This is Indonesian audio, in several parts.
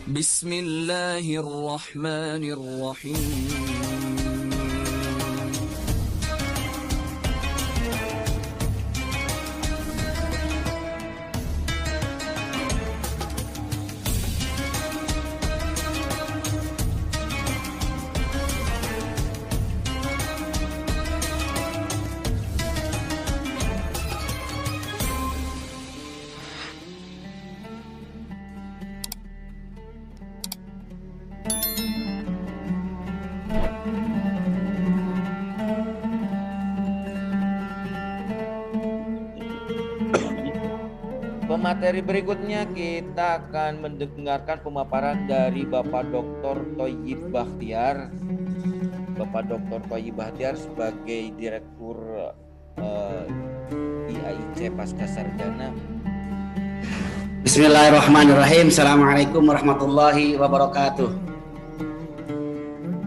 Bismillahirrahmanirrahim. Pemateri berikutnya kita akan mendengarkan pemaparan dari Bapak Dr. Thoyyib Bakhtiar. Bapak Dr. Thoyyib Bakhtiar sebagai Direktur IAIC Pascasarjana. Bismillahirrahmanirrahim. Assalamualaikum warahmatullahi wabarakatuh.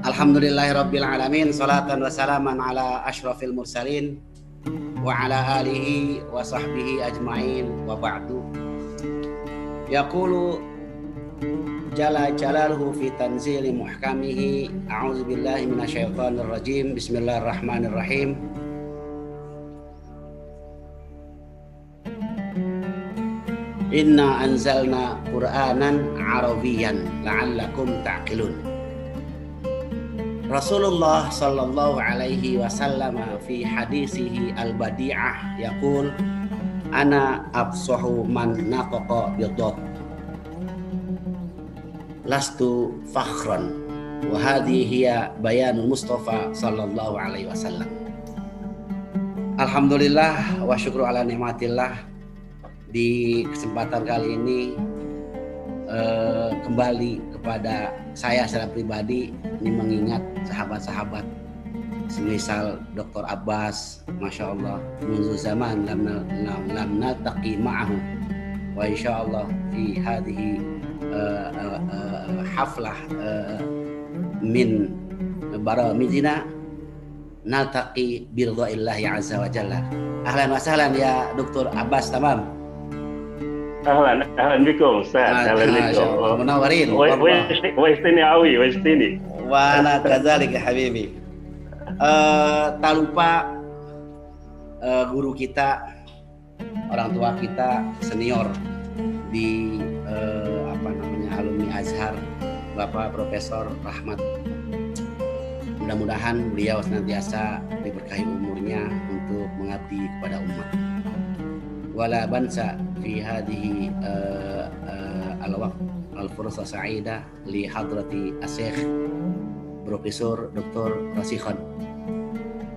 Alhamdulillahirabbil alamin, salatan wa salaman ala asyrafil mursalin wa ala alihi wa sahbihi ajma'in wa ba'du. Yaqulu jalla jalaluhu fi tanzili muhkamihi, a'udzu billahi minasyaitonir rajim. Bismillahirrahmanirrahim. Inna anzalna Qur'anan Arabiyyan la'allakum ta'qilun. Rasulullah sallallahu alaihi wasallam fi hadisihi al-badi'ah yaqul ana afsahu man nataqa bidad lastu fakhran wa hadhihi hiya bayanul Mustafa sallallahu alaihi wasallam. Alhamdulillah wa syukru ala nikmatillah. Di kesempatan kali ini kembali kepada saya secara pribadi ini mengingat sahabat-sahabat semisal Dr. Abbas, Masya Allah, munzu zaman lam naltaqi ma'ahu wa insyaallah fi hadhihi haflah min baramidina naltaqi biridha'illahi azza wa jalla. Ahlan wa sahlan ya Dr. Abbas, tamam. اهلا بكم استاذ. اهلا بكم منورين. وحشتني قوي وحشتني. وانا كذلك يا حبيبي. Tak lupa guru kita, orang tua kita senior di alumni Azhar, Bapak Profesor Rahmat. Mudah-mudahan beliau senantiasa diberkahi umurnya untuk mengabdi kepada umat. Wala bansa fi hadhihi al-waqt al-fursa sa'ida li hadrati as-syekh Profesor Dr. Rasikhan.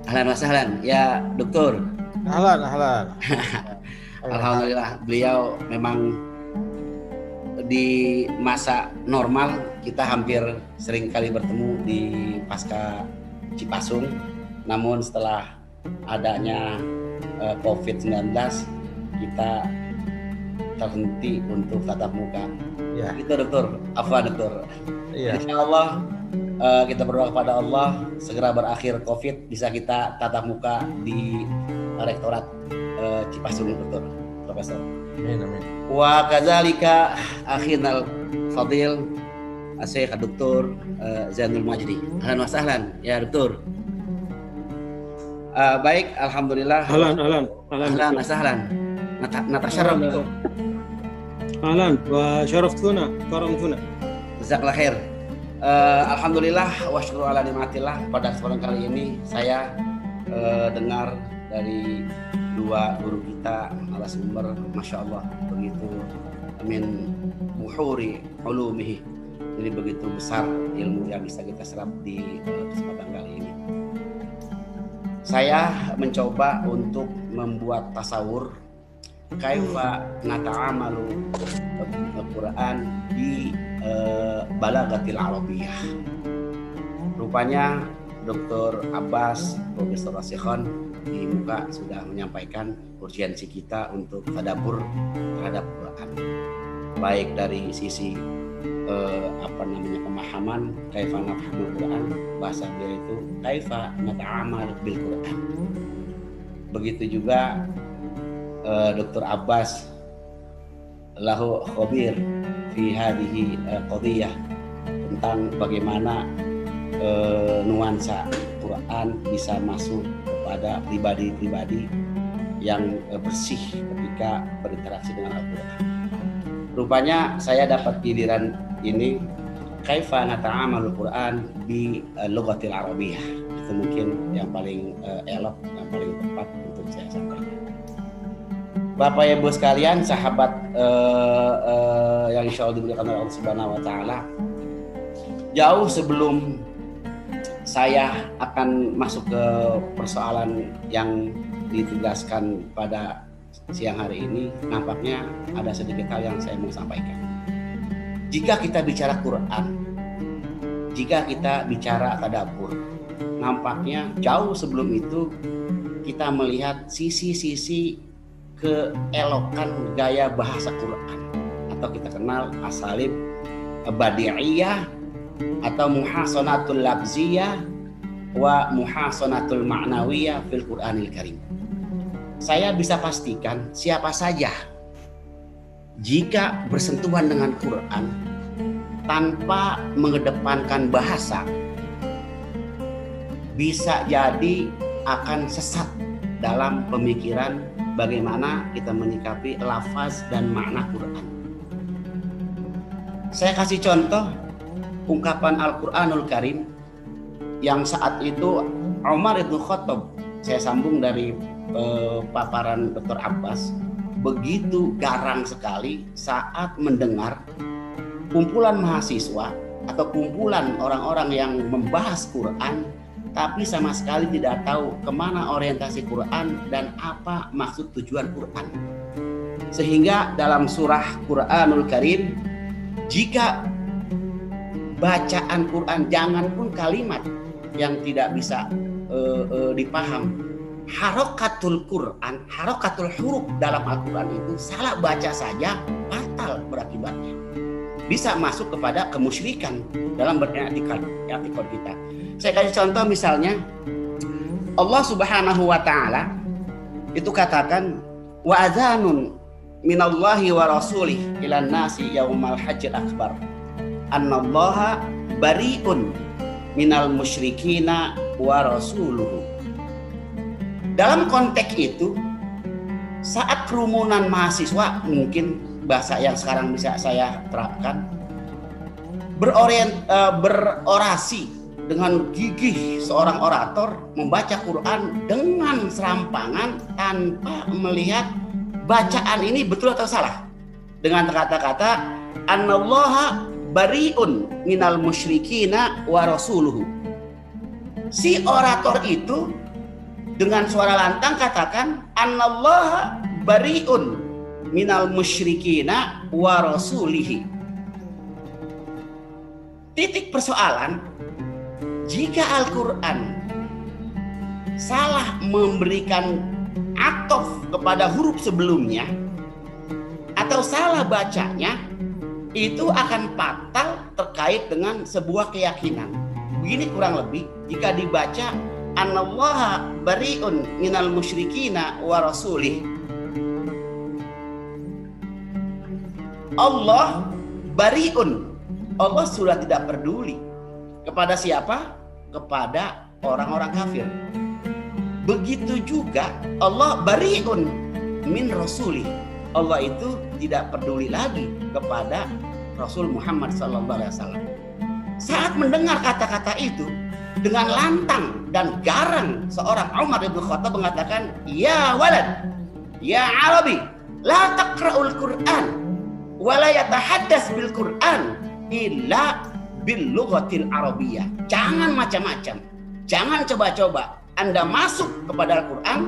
Ahlan wa sahlan ya Doktor. Ahlan. Alhamdulillah, beliau memang di masa normal kita hampir sering kali bertemu di Pasca Cipasung. Namun setelah adanya COVID-19 kita terhenti untuk tatap muka. Ya. Itu Dokter. Apa Dokter? Ya. Insyaallah kita berdoa kepada Allah segera berakhir COVID, bisa kita tatap muka di Rektorat Cipasung, Dokter Profesor. Amin. Wa kadzalika akhinal fadil Syekh Dr. Zainul Majdi. Ahlan wa sahlan ya Dokter. Baik, alhamdulillah. Ahlan wa sahlan. Natasharraf bikum. Ahlan wa syaraftuna karamtuna. Jazakallahu khair. Alhamdulillah wa syukru ala nikmatillah. Pada kesempatan kali ini saya dengar dari dua guru kita narasumber, Masya Allah, begitu min buhuri ulumihi. Jadi begitu besar ilmu yang bisa kita serap di kesempatan kali ini. Saya mencoba untuk membuat tasawur kaifa nata'amalu Al-Quran di balagatil Arabiyah. Rupanya Dr. Abbas, Profesor Rasikhan di muka sudah menyampaikan urgensi kita untuk tadabbur terhadap Quran, baik dari sisi pemahaman kaifa nafhamul Quran, bahasa beliau itu kaifa nata'amal bil Quran. Begitu juga Dr. Abbas lahu khabir fi hadhihi qadiyah, tentang bagaimana nuansa Quran bisa masuk kepada pribadi-pribadi yang bersih ketika berinteraksi dengan Al-Quran. Rupanya saya dapat giliran ini, kaifa nata'amalul Quran bi lughatil Arabiyyah. Itu mungkin yang paling elok, yang paling tepat untuk saya sampaikan. Bapak Ibu sekalian, sahabat yang insya Allah dimuliakan oleh Allah Subhanahu wa Ta'ala, jauh sebelum saya akan masuk ke persoalan yang ditugaskan pada siang hari ini, nampaknya ada sedikit hal yang saya mau sampaikan. Jika kita bicara Quran, jika kita bicara tadabbur, nampaknya jauh sebelum itu kita melihat sisi-sisi keelokan gaya bahasa Quran, atau kita kenal asalib badi'iyah atau muhasanatul labziyah wa muhasanatul ma'nawiyah fil Qur'anil Karim. Saya bisa pastikan siapa saja jika bersentuhan dengan Quran tanpa mengedepankan bahasa, bisa jadi akan sesat dalam pemikiran bagaimana kita menyikapi lafaz dan makna Quran. Saya kasih contoh ungkapan Al-Quranul Karim yang saat itu Umar ibn Khattab, saya sambung dari paparan Dr. Abbas, begitu garang sekali saat mendengar kumpulan mahasiswa atau kumpulan orang-orang yang membahas Quran tapi sama sekali tidak tahu kemana orientasi Quran dan apa maksud tujuan Quran. Sehingga dalam surah Quranul Karim, jika bacaan Quran, jangan pun kalimat yang tidak bisa dipaham, harokatul Quran, harokatul huruf dalam Al-Quran itu salah baca saja batal berakibatnya, bisa masuk kepada kemusyrikan dalam beriktikad kita. Saya kasih contoh, misalnya Allah Subhanahu wa Ta'ala itu katakan wa adzanun minallahi wa rasulih ilan nasi yaumal hajjil akbar annallaha bari'un minal musyrikina wa rasuluhu. Dalam konteks itu, saat kerumunan mahasiswa, mungkin bahasa yang sekarang bisa saya terapkan, berorasi dengan gigih seorang orator membaca Quran dengan serampangan tanpa melihat bacaan ini betul atau salah, dengan kata-kata annallaha bari'un minal musyrikina wa rasuluhu. Si orator itu dengan suara lantang katakan annallaha bari'un minal musyrikina wa rasulihi. Titik persoalan, jika Al-Quran salah memberikan atof kepada huruf sebelumnya atau salah bacanya, itu akan fatal terkait dengan sebuah keyakinan. Begini kurang lebih, jika dibaca annallaha bari'un minal musyrikina wa rasulih, Allah bari'un, Allah sudah tidak peduli kepada siapa? Kepada orang-orang kafir. Begitu juga Allah bari'un min rasulih, Allah itu tidak peduli lagi kepada Rasul Muhammad SAW. Saat mendengar kata-kata itu, dengan lantang dan garang seorang Umar bin Khattab mengatakan, ya walad, ya Arabi, la taqra'ul Qur'an wa la yatahaddas bil Qur'an illa bil lughatil Arabiyyah. Jangan macam-macam, jangan coba-coba Anda masuk kepada Al-Quran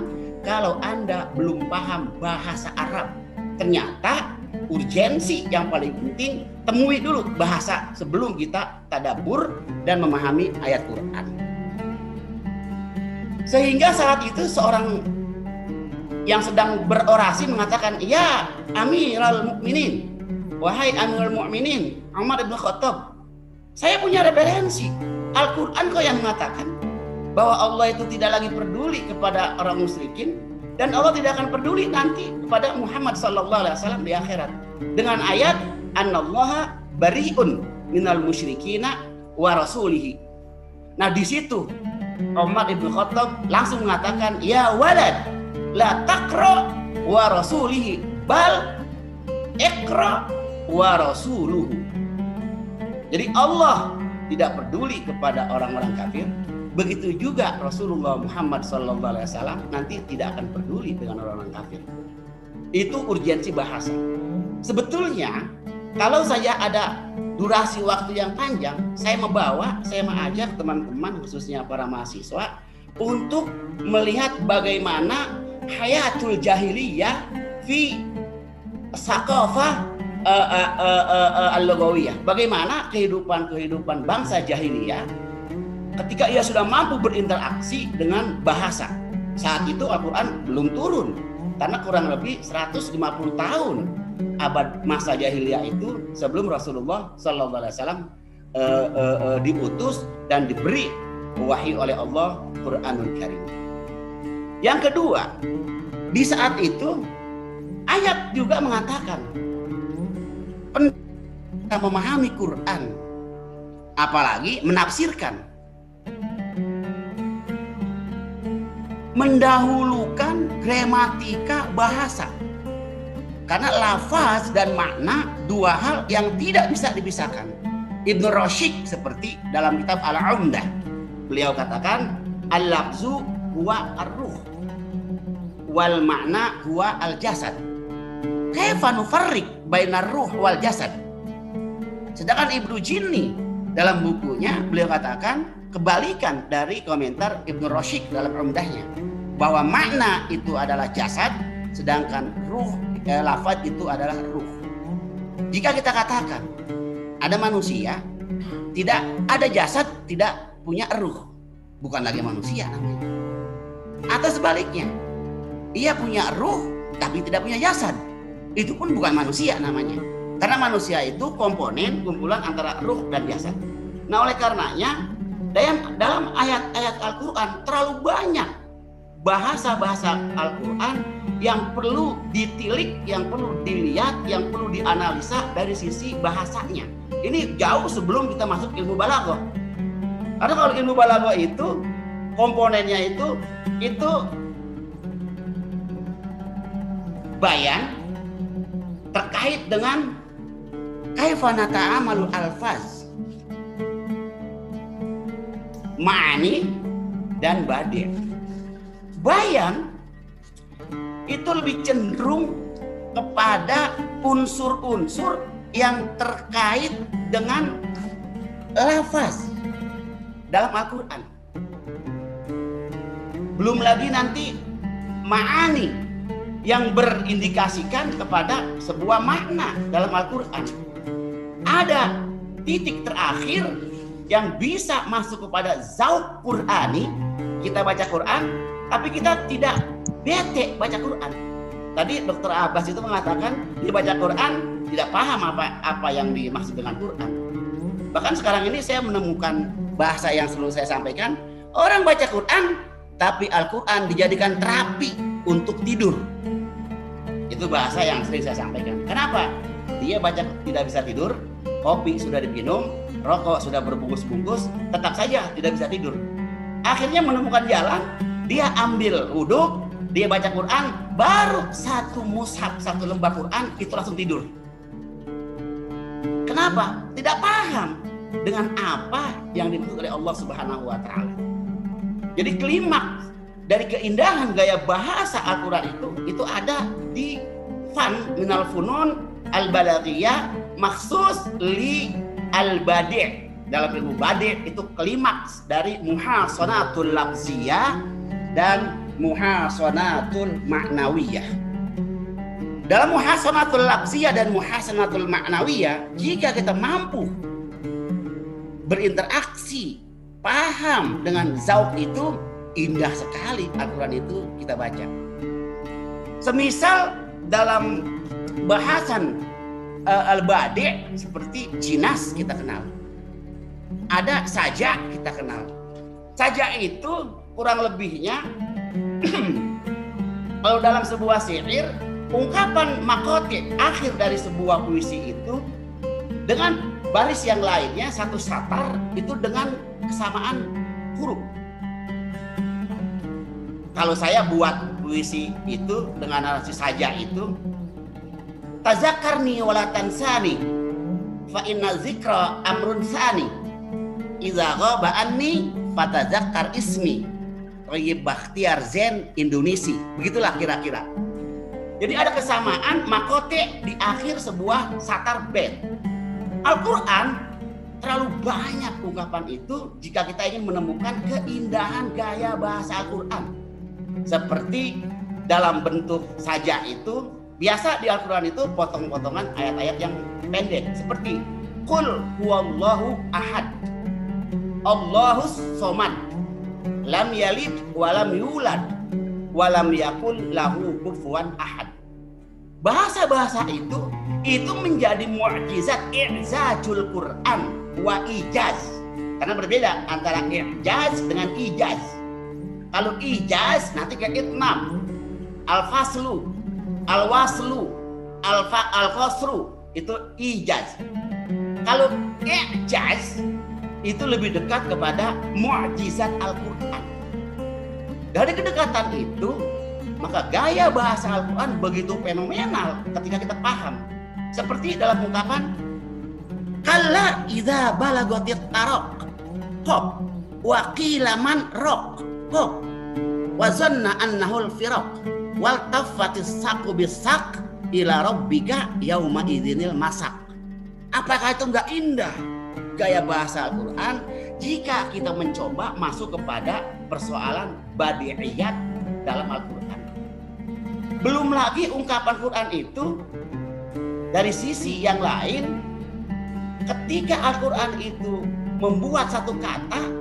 kalau Anda belum paham bahasa Arab. Ternyata urgensi yang paling penting, temui dulu bahasa sebelum kita tadabbur dan memahami ayat Quran. Sehingga saat itu seorang yang sedang berorasi mengatakan, ya Amirul Mukminin, wahai Amirul Mukminin Umar bin Khattab, saya punya referensi Al-Quran kok yang mengatakan bahwa Allah itu tidak lagi peduli kepada orang musyrikin, dan Allah tidak akan peduli nanti kepada Muhammad SAW di akhirat. Dengan ayat annallaha bari'un minal musyrikina wa rasulihi. Nah di situ Umar ibn Khattab langsung mengatakan, ya walad la taqra wa rasulihi bal iqra wa rasuluhu. Jadi Allah tidak peduli kepada orang-orang kafir, begitu juga Rasulullah Muhammad SAW nanti tidak akan peduli dengan orang-orang kafir. Itu urgensi bahasa. Sebetulnya kalau saya ada durasi waktu yang panjang, saya mengajak teman-teman khususnya para mahasiswa untuk melihat bagaimana hayatul jahiliyah fi saqafah al-lughawiyah. Bagaimana kehidupan bangsa jahiliyah ketika ia sudah mampu berinteraksi dengan bahasa. Saat itu Al-Quran belum turun, karena kurang lebih 150 tahun abad masa jahiliyah itu sebelum Rasulullah SAW diutus dan diberi wahyu oleh Allah Quranul Karim. Yang kedua, di saat itu ayat juga mengatakan penting memahami Quran, apalagi menafsirkan, mendahulukan gramatika bahasa. Karena lafaz dan makna dua hal yang tidak bisa dipisahkan. Ibnu Rashid seperti dalam kitab Al-Umdah, beliau katakan al-lafzu huwa ar-ruh wal makna huwa al-jasad. Kaifa nufarriq bainar ruh wal jasad. Sedangkan Ibnu Jinni dalam bukunya beliau katakan kebalikan dari komentar Ibnu Rashid dalam Umdahnya, bahwa makna itu adalah jasad, sedangkan ruh lafaz itu adalah ruh. Jika kita katakan ada manusia tidak ada jasad, tidak punya ruh, bukan lagi manusia namanya. Atau sebaliknya, ia punya ruh tapi tidak punya jasad, itu pun bukan manusia namanya. Karena manusia itu komponen kumpulan antara ruh dan jasad. Nah oleh karenanya dalam ayat-ayat Al-Quran terlalu banyak bahasa-bahasa Al-Quran yang perlu ditilik, yang perlu dilihat, yang perlu dianalisa dari sisi bahasanya. Ini jauh sebelum kita masuk ilmu balaghah. Karena kalau ilmu balaghah itu komponennya itu bayan terkait dengan kaifa nata'amalul alfaz, ma'ani dan badi'. Bayan itu lebih cenderung kepada unsur-unsur yang terkait dengan lafaz dalam Al-Quran. Belum lagi nanti ma'ani yang berindikasikan kepada sebuah makna dalam Al-Quran. Ada titik terakhir yang bisa masuk kepada zauq Qur'ani. Kita baca Quran tapi kita tidak bete baca Quran. Tadi Dr. Abbas itu mengatakan dia baca Quran tidak paham apa yang dimaksud dengan Quran. Bahkan sekarang ini saya menemukan bahasa yang selalu saya sampaikan, orang baca Quran tapi Al-Quran dijadikan terapi untuk tidur. Itu bahasa yang sering saya sampaikan. Kenapa? Dia baca tidak bisa tidur, kopi sudah diminum, rokok sudah berbungkus-bungkus, tetap saja tidak bisa tidur. Akhirnya menemukan jalan, dia ambil wudhu, dia baca Quran, baru satu mushaf, satu lembar Quran, itu langsung tidur. Kenapa? Tidak paham dengan apa yang dimaksud oleh Allah Subhanahu wa Ta'ala. Jadi klimaks dari keindahan gaya bahasa Al-Quran itu ada di fan minal funun al-balaghiyah maksus li al-badi'. Dalam ilmu badi' itu klimaks dari muhasanatul lafziyah dan muhasanatul ma'nawiyah. Dalam muhasanatul lafziyah dan muhasanatul ma'nawiyah, jika kita mampu berinteraksi, paham dengan zauq itu, indah sekali Al-Quran itu kita baca. Semisal dalam bahasan al-badi' seperti jinas kita kenal. Ada saja kita kenal. Saja itu kurang lebihnya kalau dalam sebuah syair, ungkapan makoti akhir dari sebuah puisi itu dengan baris yang lainnya satu satar itu dengan kesamaan huruf. Kalau saya buat puisi itu dengan narasi saja itu, tazakarni wala tansani fa inna zikra amrun sani idza ghaba anni fatazakar ismi Thayyib Bakhtiar Zen Indonesia. Begitulah kira-kira. Jadi ada kesamaan makote di akhir sebuah satar bait. Al-Quran terlalu banyak ungkapan itu jika kita ingin menemukan keindahan gaya bahasa Al-Quran. Seperti dalam bentuk saja itu, biasa di Al-Quran itu potong-potongan ayat-ayat yang pendek. Seperti Qul huwallahu ahad, Allahus somad, lam yalid walam yulad, walam yakul lahu kufuwan ahad. Bahasa-bahasa itu menjadi mukjizat i'jazul Quran wa ijaz. Karena berbeda antara i'jaz dengan ijaz. Kalau ijaz nanti kayak itnam, al-faslu, al-waslu, al-qasru, itu ijaz. Kalau i'jaz itu lebih dekat kepada mukjizat Al-Quran. Dari kedekatan itu, maka gaya bahasa Al-Quran begitu fenomenal ketika kita paham. Seperti dalam ungkapan kalla idza balagatit taraq qab wa qila man raq qab wa zanna annahu al-firaq wal taffatis saqu bis-saq ila rabbika yauma idzinil masaq. Apakah itu enggak indah gaya bahasa Al-Quran jika kita mencoba masuk kepada persoalan badi'iyat dalam Al-Quran? Belum lagi ungkapan Quran itu dari sisi yang lain, ketika Al-Quran itu membuat satu kata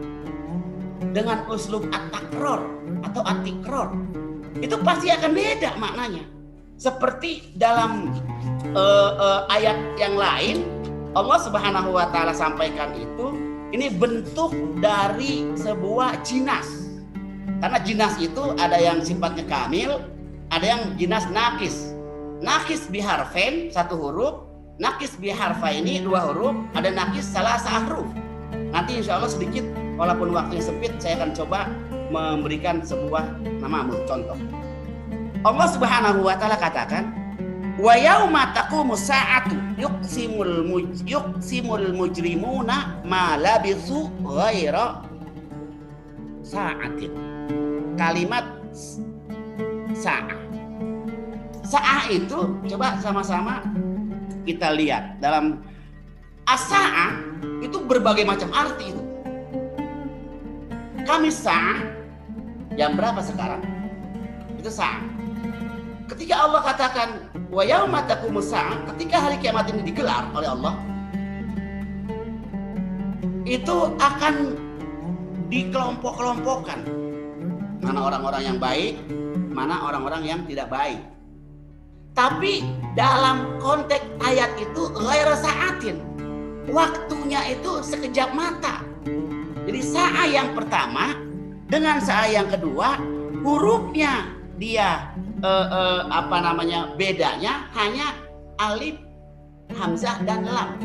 dengan uslub at-takror atau at-tikror, itu pasti akan beda maknanya. Seperti dalam ayat yang lain, Allah Subhanahu wa Ta'ala sampaikan itu, ini bentuk dari sebuah jinas. Karena jinas itu ada yang sifatnya kamil, ada yang jinas nakis. Nakis biharfain satu huruf, nakis biharfaini dua huruf, ada nakis salah sahruf. Nanti insya Allah sedikit, walaupun waktunya sempit, saya akan coba memberikan sebuah nama contoh. Allah Subhanahu wa Ta'ala katakan, wa yauma taqumu sa'atu yuqsimul mujrimuna ma labisu ghaira sa'atin. Kalimat sa'ah. Sa'ah itu coba sama-sama kita lihat dalam as-sa'ah itu berbagai macam arti itu. Kamis sa'ah jam berapa sekarang? Itu sa'ah. Ketika Allah katakan wa yauma taqumus sa'ah, ketika hari kiamat ini digelar oleh Allah, itu akan dikelompok-kelompokkan. Mana orang-orang yang baik, mana orang-orang yang tidak baik. Tapi dalam konteks ayat itu ghaira sa'atin, waktunya itu sekejap mata. Jadi sa'ah yang pertama dengan sa'ah yang kedua, hurufnya dia bedanya hanya alif, hamzah dan lam.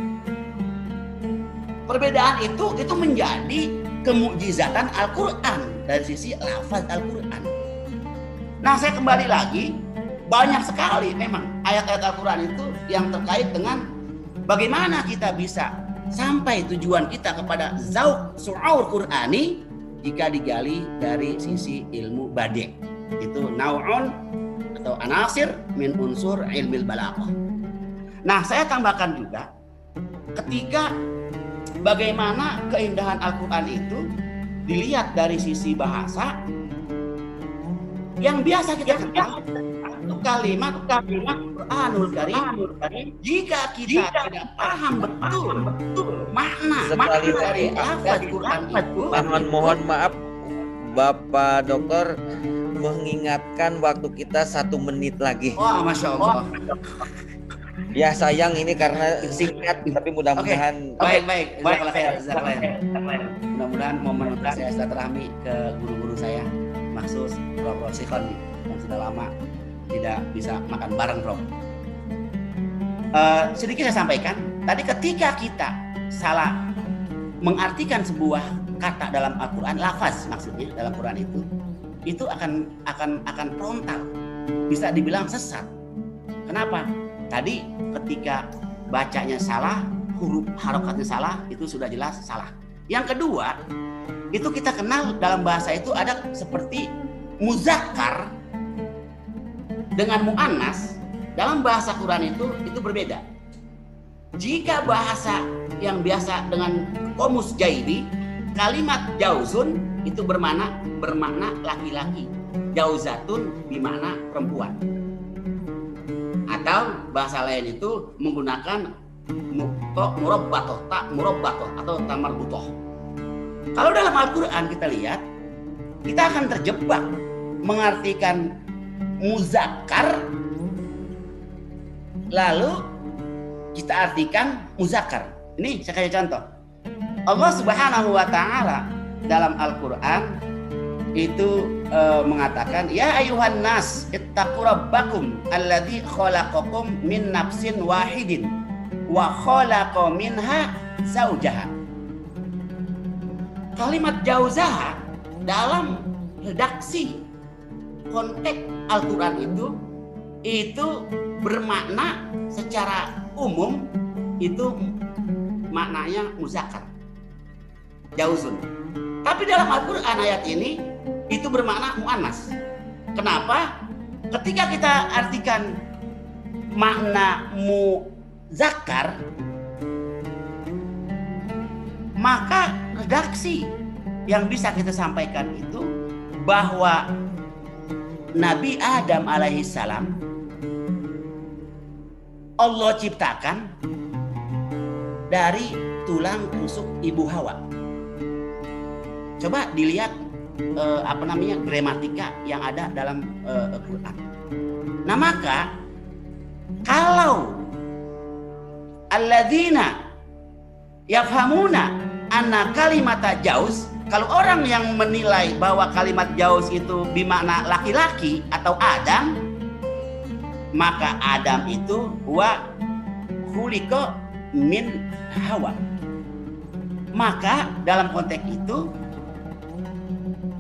Perbedaan itu menjadi kemukjizatan Al-Quran dari sisi lafaz Al-Quran. Nah, saya kembali lagi, banyak sekali memang ayat-ayat Al-Quran itu yang terkait dengan bagaimana kita bisa sampai tujuan kita kepada zauq su'ur Qur'ani jika digali dari sisi ilmu badi'. Itu nau'un atau anasir min unsur ilmil balaghah. Nah, saya tambahkan juga ketika bagaimana keindahan Al-Quran itu dilihat dari sisi bahasa yang biasa kita kenal kalimat Qur'anul Karim. Jika kita tidak paham betul makna dari lafaz Quran itu, mohon maaf Bapak Dokter mengingatkan waktu kita 1 menit lagi. Wah, Masya Allah. Ya sayang ini karena singkat, tapi mudah-mudahan. Baik. Mudah-mudahan momen saya silaturahmi ke guru-guru saya, maksus Prof. Sikhon yang sudah lama tidak bisa makan bareng, Prof. Sedikit saya sampaikan, tadi ketika kita salah mengartikan sebuah kata dalam Al-Quran, lafaz maksudnya dalam Quran itu akan frontal, bisa dibilang sesat. Kenapa? Tadi ketika bacanya salah, huruf harokatnya salah, itu sudah jelas salah. Yang kedua, itu kita kenal dalam bahasa itu ada seperti muzakkar dengan muannas. Dalam bahasa Quran itu berbeda. Jika bahasa yang biasa dengan komus Jaili, kalimat jauzun itu bermakna laki-laki, jauzatun bermakna perempuan. Atau bahasa lain itu menggunakan murabbatoh, tak murabbatoh atau tamarbutoh. Kalau dalam Al-Quran kita lihat, kita akan terjebak mengartikan muzakkar, lalu kita artikan muzakkar. Ini saya kasih contoh. Allah Subhanahu wa Ta'ala dalam Al-Quran itu mengatakan, ya ayuhan nas ittaqu rabbakum alladzi khalaqakum min nafsin wahidin wa khalaqa minha zaujaha. Kalimat jauzaha dalam redaksi konteks Al-Quran itu bermakna secara umum itu maknanya muzakkar, jauzun. Tapi dalam Al-Quran ayat ini itu bermakna muannas. Kenapa? Ketika kita artikan makna muzakkar, maka redaksi yang bisa kita sampaikan itu bahwa Nabi Adam alaihissalam Allah ciptakan dari tulang rusuk ibu Hawa. Coba dilihat gramatika yang ada dalam Al-Quran. Nah maka kalau alladzina yafhamuna anna kalimata jauz, kalau orang yang menilai bahwa kalimat jauz itu bermakna laki-laki atau Adam, maka Adam itu wa khuliqa min Hawa. Maka dalam konteks itu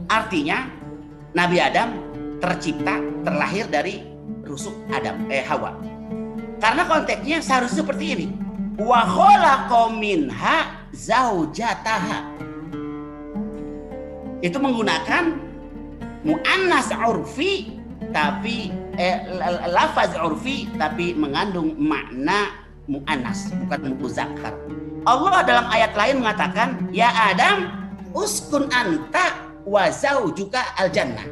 artinya Nabi Adam terlahir dari rusuk Hawa. Karena konteksnya seharusnya seperti ini. Wa khalaqa minha zaujataha. Itu menggunakan muannas urfi tapi lafaz urfi tapi mengandung makna muannas, bukan muzakkar. Allah dalam ayat lain mengatakan, ya Adam uskun anta wa zaujuka al-jannah.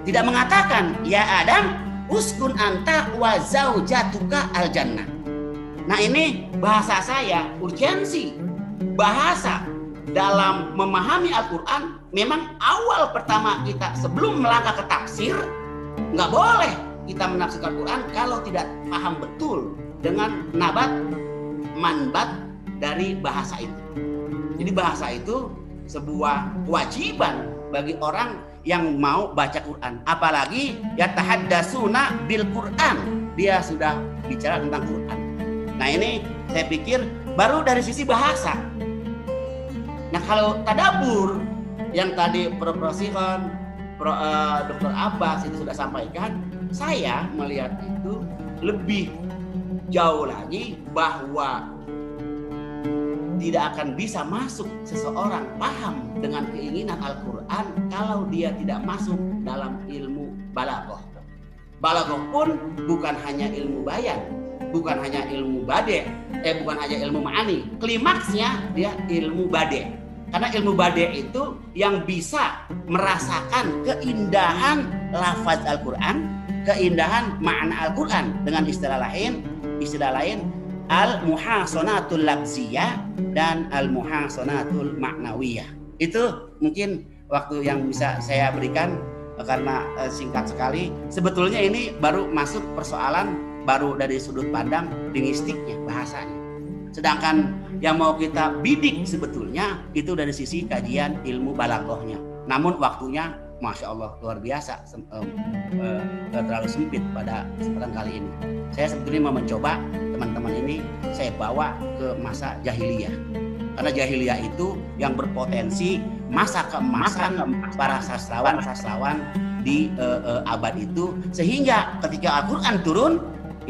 Tidak mengatakan ya Adam uskun anta wa zaujatuka al-jannah. Nah ini bahasa saya urgensi. Bahasa dalam memahami Al-Quran memang awal pertama kita sebelum melangkah ke tafsir, nggak boleh kita menafsirkan Al-Quran kalau tidak paham betul dengan manbat dari bahasa itu. Jadi bahasa itu sebuah kewajiban bagi orang yang mau baca Quran, apalagi yatahaddasuna bil Quran, dia sudah bicara tentang Quran. Nah ini saya pikir baru dari sisi bahasa. Nah kalau tadabbur yang tadi Prof. Sihon, Dr. Abbas itu sudah sampaikan, saya melihat itu lebih jauh lagi bahwa tidak akan bisa masuk seseorang paham dengan keinginan Al-Quran kalau dia tidak masuk dalam ilmu balaghah. Balaghah pun bukan hanya ilmu bayan, bukan hanya ilmu bade, bukan hanya ilmu ma'ani. Klimaksnya dia ilmu bade. Karena ilmu bade itu yang bisa merasakan keindahan lafaz Al-Quran, keindahan makna Al-Quran, dengan istilah lain al-muhasonatul lafziyah dan al-muhasonatul ma'nawiyah. Itu mungkin waktu yang bisa saya berikan karena singkat sekali. Sebetulnya ini baru masuk persoalan baru dari sudut pandang linguistiknya, bahasanya. Sedangkan yang mau kita bidik sebetulnya itu dari sisi kajian ilmu balaghahnya. Namun waktunya Masya Allah luar biasa, terlalu sempit pada kesempatan kali ini. Saya sebetulnya mau mencoba teman-teman teman-teman ini saya bawa ke masa jahiliyah. Karena jahiliyah itu yang berpotensi masa keemasan para sastrawan di abad itu, sehingga ketika Al-Quran turun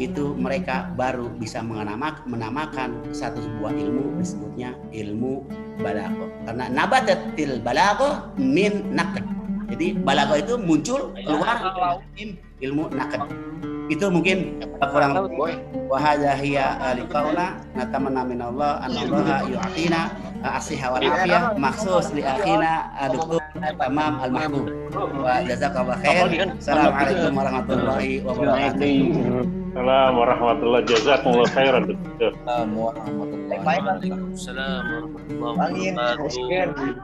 itu mereka baru bisa menamakan sebuah ilmu disebutnya ilmu balaghah. Karena nabatatil balaghah min naqd. Jadi balaghah itu muncul keluar dari ilmu naqd. Itu mungkin kurang lebih wa hadza hiya liqauna natamanna minallah anallaha yu'tina as-sihha wal afiyah maksus li akhina Dr. Tamam Al-Mahbub. Wa jazakallahu khair. Assalamualaikum warahmatullahi wabarakatuh. Assalamualaikum warahmatullahi jazakumullah khairan. Waalaikumsalam warahmatullahi wabarakatuh.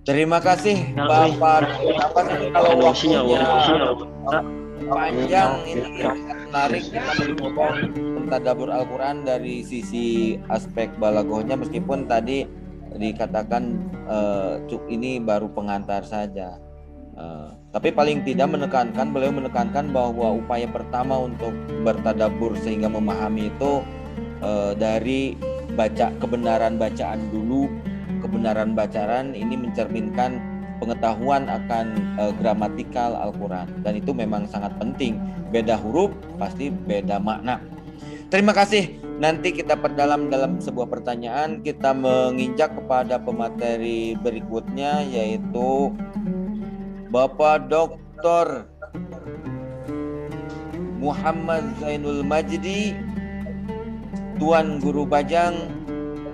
Terima kasih Bapak. Kalau waktunya panjang ini menarik kita mencoba mentadabbur Al-Quran dari sisi aspek balaghahnya, meskipun tadi dikatakan ini baru pengantar saja, tapi paling tidak beliau menekankan bahwa upaya pertama untuk bertadabbur sehingga memahami itu dari kebenaran bacaan dulu. Kebenaran bacaan ini mencerminkan pengetahuan akan gramatikal Al-Quran, dan itu memang sangat penting. Beda huruf pasti beda makna. Terima kasih. Nanti kita perdalam dalam sebuah pertanyaan. Kita menginjak kepada pemateri berikutnya, yaitu Bapak Dr. Muhammad Zainul Majdi, Tuan Guru Bajang.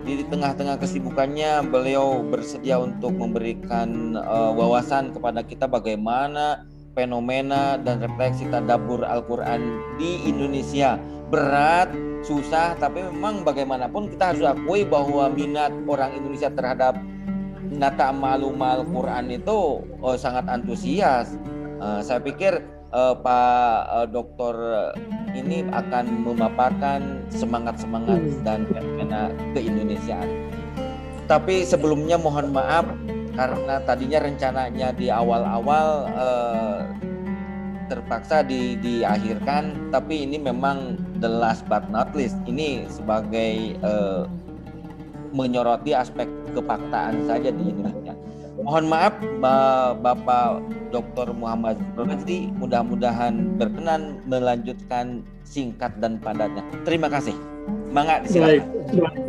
Di tengah-tengah kesibukannya beliau bersedia untuk memberikan wawasan kepada kita bagaimana fenomena dan refleksi tadabbur Al-Quran di Indonesia. Berat, susah, tapi memang bagaimanapun kita harus akui bahwa minat orang Indonesia terhadap nata ma'lumal Quran itu sangat antusias. Saya pikir Pak Doktor ini akan memaparkan semangat-semangat dan fenomena keindonesiaan. Tapi sebelumnya mohon maaf karena tadinya rencananya di awal-awal terpaksa diakhirkan, tapi ini memang the last but not least. Ini sebagai menyoroti aspek kepaktaan saja di Indonesia. Mohon maaf Bapak Dr. Muhammad Majdi, mudah-mudahan berkenan melanjutkan singkat dan padatnya. Terima kasih. Semangat, silakan.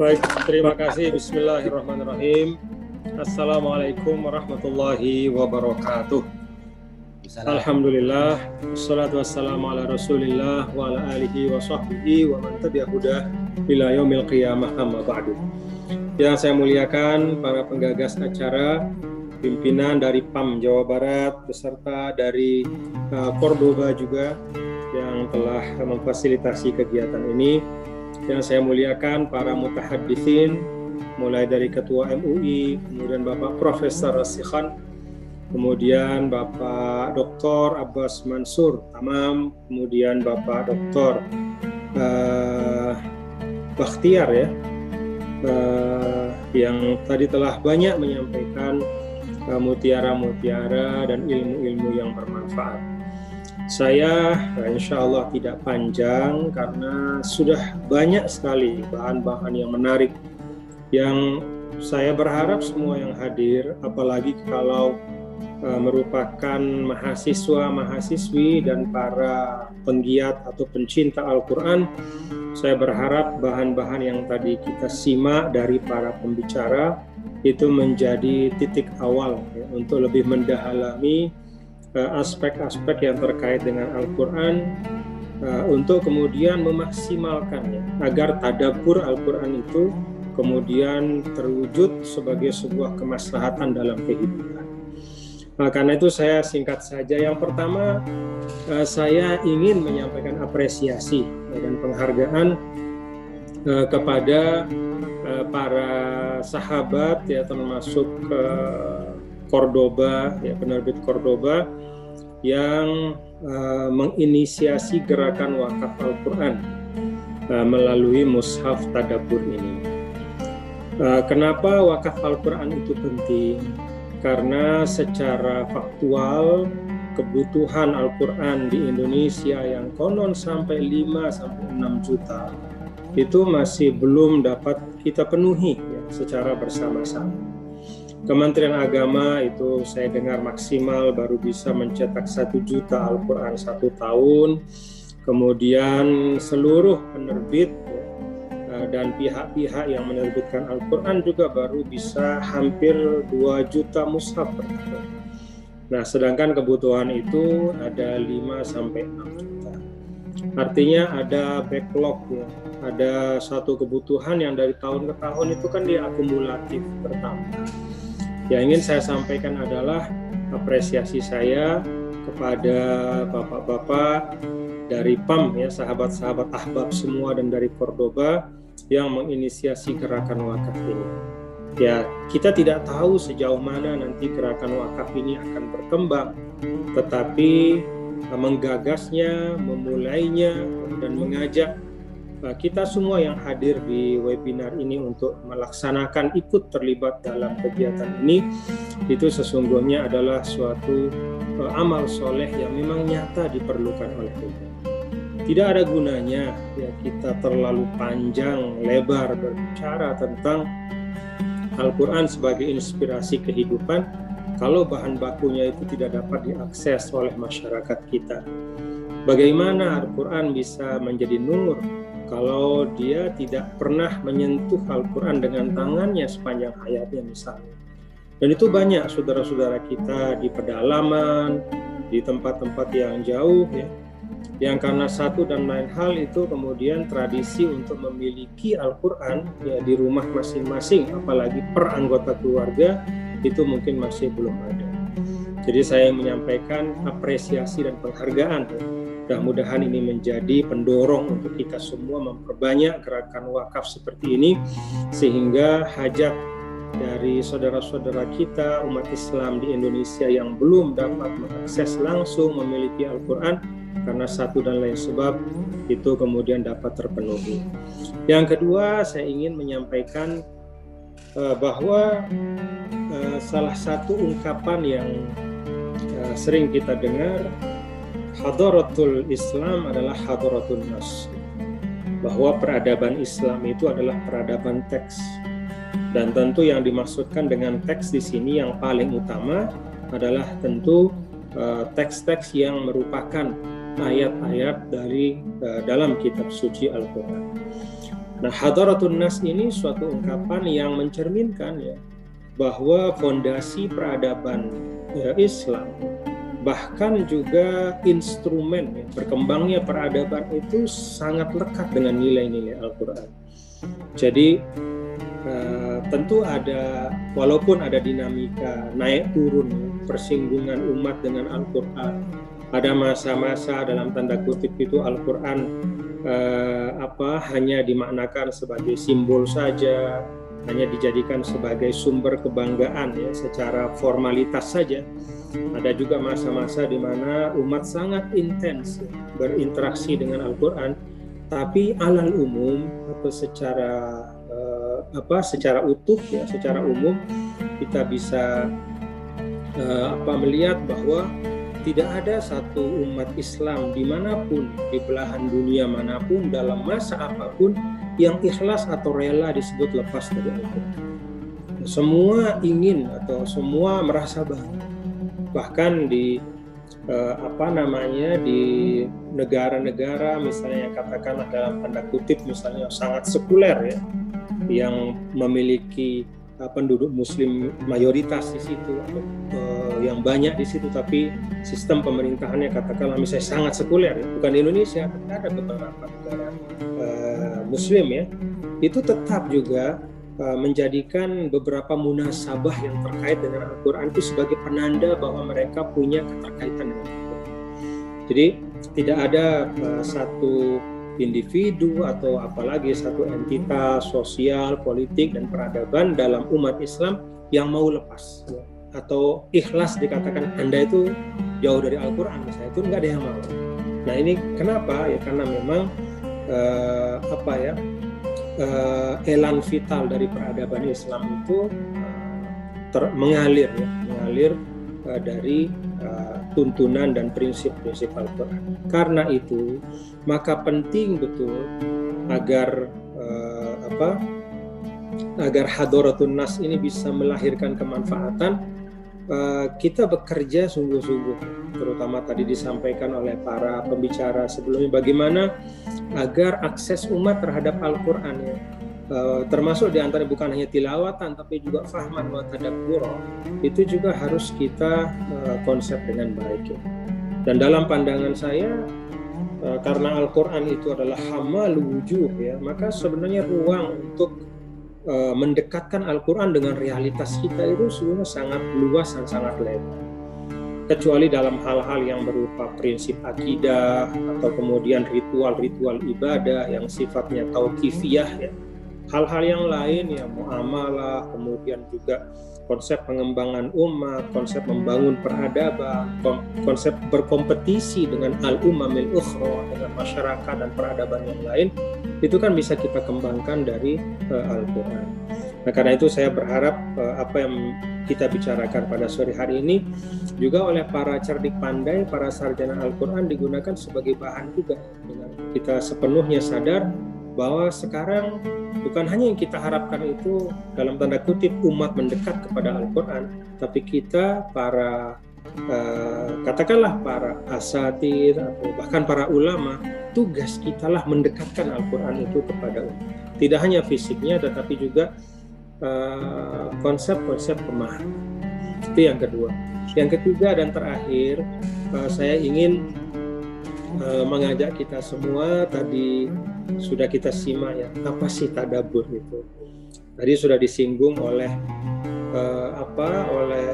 Baik, terima kasih. Bismillahirrahmanirrahim. Assalamualaikum warahmatullahi wabarakatuh. Alhamdulillah, wassalatu wassalamu ala rasulillah wa ala alihi wa sahbihi wa man tabi'a hudah ila yaumil qiyamah, amma ba'du. Yang saya muliakan para penggagas acara, pimpinan dari PAM Jawa Barat beserta dari Cordoba juga yang telah memfasilitasi kegiatan ini. Yang saya muliakan para mutahaditsin, mulai dari Ketua MUI, kemudian Bapak Profesor Rasikhan, kemudian Bapak Dr. Abbas Mansur Tamam, kemudian Bapak Dr. Bakhtiar yang tadi telah banyak menyampaikan mutiara-mutiara dan ilmu-ilmu yang bermanfaat. Saya insya Allah tidak panjang karena sudah banyak sekali bahan-bahan yang menarik yang saya berharap semua yang hadir, apalagi kalau merupakan mahasiswa-mahasiswi dan para penggiat atau pencinta Al-Quran, saya berharap bahan-bahan yang tadi kita simak dari para pembicara itu menjadi titik awal untuk lebih mendalami aspek-aspek yang terkait dengan Al-Quran, untuk kemudian memaksimalkannya agar tadabbur Al-Quran itu kemudian terwujud sebagai sebuah kemaslahatan dalam kehidupan. Karena itu saya singkat saja. Yang pertama, saya ingin menyampaikan apresiasi dan penghargaan kepada para sahabat termasuk Cordoba, penerbit Cordoba yang menginisiasi gerakan wakaf Al-Quran melalui mushaf tadabbur ini. Kenapa wakaf Al-Quran itu penting? Karena secara faktual kebutuhan Al-Quran di Indonesia yang konon sampai 5-6 juta itu masih belum dapat kita penuhi ya, secara bersama-sama. Kementerian Agama itu saya dengar maksimal baru bisa mencetak 1 juta Al-Quran 1 tahun. Kemudian seluruh penerbit dan pihak-pihak yang menerbitkan Al-Quran juga baru bisa hampir 2 juta mushaf per tahun. Nah, sedangkan kebutuhan itu ada 5-6 juta. Artinya ada backlog ya. Ada satu kebutuhan yang dari tahun ke tahun itu kan dia akumulatif bertambah. Yang ingin saya sampaikan adalah apresiasi saya kepada bapak-bapak dari PAM ya, sahabat-sahabat ahbab semua dan dari Cordoba yang menginisiasi gerakan wakaf ini. Ya, kita tidak tahu sejauh mana nanti gerakan wakaf ini akan berkembang, tetapi menggagasnya, memulainya dan mengajak kita semua yang hadir di webinar ini untuk melaksanakan ikut terlibat dalam kegiatan ini, itu sesungguhnya adalah suatu amal soleh yang memang nyata diperlukan oleh kita. Tidak ada gunanya ya kita terlalu panjang lebar berbicara tentang Al-Quran sebagai inspirasi kehidupan kalau bahan bakunya itu tidak dapat diakses oleh masyarakat kita. Bagaimana Al-Quran bisa menjadi nur kalau dia tidak pernah menyentuh Al-Quran dengan tangannya sepanjang hayatnya misalnya. Dan itu banyak saudara-saudara kita di pedalaman, di tempat-tempat yang jauh ya, yang karena satu dan lain hal itu kemudian tradisi untuk memiliki Al-Quran ya di rumah masing-masing, apalagi per anggota keluarga, itu mungkin masih belum ada. Jadi saya menyampaikan apresiasi dan penghargaan. Mudah-mudahan ini menjadi pendorong untuk kita semua memperbanyak gerakan wakaf seperti ini, sehingga hajat dari saudara-saudara kita umat Islam di Indonesia yang belum dapat mengakses langsung memiliki Al-Quran karena satu dan lain sebab itu kemudian dapat terpenuhi. Yang kedua, saya ingin menyampaikan bahwa salah satu ungkapan yang sering kita dengar, hadaratul Islam adalah hadaratul nas, bahwa peradaban Islam itu adalah peradaban teks. Dan tentu yang dimaksudkan dengan teks di sini yang paling utama adalah tentu teks-teks yang merupakan ayat-ayat dari dalam kitab suci Al-Quran. Nah, hadaratul nas ini suatu ungkapan yang mencerminkan ya bahwa fondasi peradaban Islam, bahkan juga instrumen ya, berkembangnya peradaban itu sangat lekat dengan nilai-nilai Al-Quran. Jadi tentu ada, walaupun ada dinamika naik turun persinggungan umat dengan Al-Quran, ada masa-masa dalam tanda kutip itu Al-Quran hanya dimaknakan sebagai simbol saja, hanya dijadikan sebagai sumber kebanggaan ya secara formalitas saja. Ada juga masa-masa di mana umat sangat intens berinteraksi dengan Al-Quran, tapi alal umum atau secara utuh ya, secara umum kita bisa melihat bahwa tidak ada satu umat Islam dimanapun, di belahan dunia manapun, dalam masa apapun yang ikhlas atau rela disebut lepas dari Al-Quran. Semua ingin atau semua merasa bangga. Bahkan di di negara-negara misalnya yang katakanlah dalam tanda kutip misalnya sangat sekuler ya, yang memiliki penduduk muslim mayoritas di situ, yang banyak di situ, tapi sistem pemerintahannya katakanlah misalnya sangat sekuler ya. Bukan di Indonesia, tapi ada beberapa negara muslim ya, itu tetap juga menjadikan beberapa munasabah yang terkait dengan Al-Quran itu sebagai penanda bahwa mereka punya keterkaitan dengan Al-Quran. Jadi tidak ada satu individu atau apalagi satu entitas sosial, politik, dan peradaban dalam umat Islam yang mau lepas ya, atau ikhlas dikatakan Anda itu jauh dari Al-Quran, misalnya, itu nggak ada yang mau. Nah ini kenapa? Ya karena memang elan vital dari peradaban Islam itu mengalir dari tuntunan dan prinsip-prinsip Al-Quran. Karena itu maka penting betul agar agar Hadoratun Nas ini bisa melahirkan kemanfaatan, kita bekerja sungguh-sungguh, terutama tadi disampaikan oleh para pembicara sebelumnya, bagaimana agar akses umat terhadap Al-Quran ya, termasuk diantara bukan hanya tilawatan tapi juga fahman wa tadabbur, itu juga harus kita konsep dengan baik ya. Dan dalam pandangan saya, karena Al-Quran itu adalah hamalul wujub ya, maka sebenarnya ruang untuk mendekatkan Al-Quran dengan realitas kita itu sebenarnya sangat luas dan sangat lebar. Kecuali dalam hal-hal yang berupa prinsip akidah atau kemudian ritual-ritual ibadah yang sifatnya tauqifiyah ya. Hal-hal yang lain ya, muamalah, kemudian juga konsep pengembangan umat, konsep membangun peradaban, konsep berkompetisi dengan al-umamil ukhra, dengan masyarakat dan peradaban yang lain, itu kan bisa kita kembangkan dari Al-Quran. Nah, karena itu saya berharap apa yang kita bicarakan pada sore hari ini juga oleh para cerdik pandai, para sarjana Al-Quran digunakan sebagai bahan juga, dengan kita sepenuhnya sadar bahwa sekarang bukan hanya yang kita harapkan itu dalam tanda kutip umat mendekat kepada Al-Quran, tapi kita para katakanlah para asatidz atau bahkan para ulama, tugas kita lah mendekatkan Al-Quran itu kepada umat. Tidak hanya fisiknya tetapi juga konsep-konsep pemahaman. Itu yang kedua. Yang ketiga dan terakhir, saya ingin mengajak kita semua, tadi sudah kita simak ya, apa sih tadabbur itu. Tadi sudah disinggung oleh oleh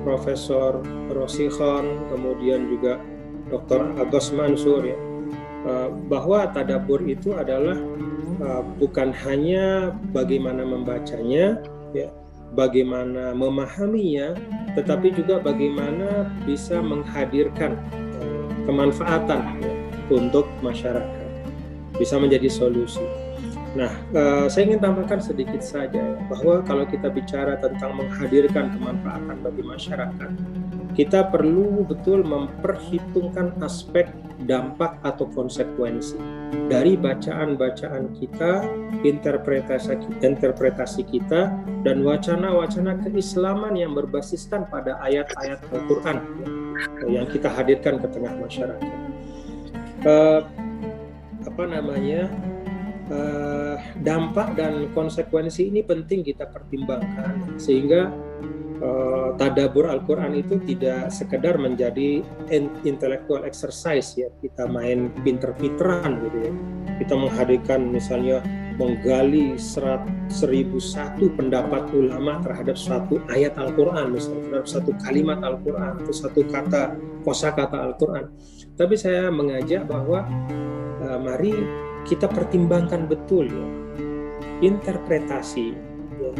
Profesor Rosikhon, kemudian juga Dr. Agus Mansur ya, bahwa tadabbur itu adalah bukan hanya bagaimana membacanya ya, bagaimana memahaminya, tetapi juga bagaimana bisa menghadirkan kemanfaatan ya, untuk masyarakat, bisa menjadi solusi. Nah, saya ingin tambahkan sedikit saja ya, bahwa kalau kita bicara tentang menghadirkan kemanfaatan bagi masyarakat, kita perlu betul memperhitungkan aspek dampak atau konsekuensi dari bacaan-bacaan kita, interpretasi kita, dan wacana-wacana keislaman yang berbasiskan pada ayat-ayat Al-Quran yang kita hadirkan ke tengah masyarakat. Dampak dan konsekuensi ini penting kita pertimbangkan sehingga tadabbur Al-Quran itu tidak sekedar menjadi intellectual exercise ya, kita main pinter-pinteran gitu ya, kita menghadirkan misalnya menggali 1001 pendapat ulama terhadap suatu ayat Al-Quran, misalnya terhadap satu kalimat Al-Quran atau satu kata kosakata Al-Quran. Tapi saya mengajak bahwa mari kita pertimbangkan betul ya, interpretasi ya,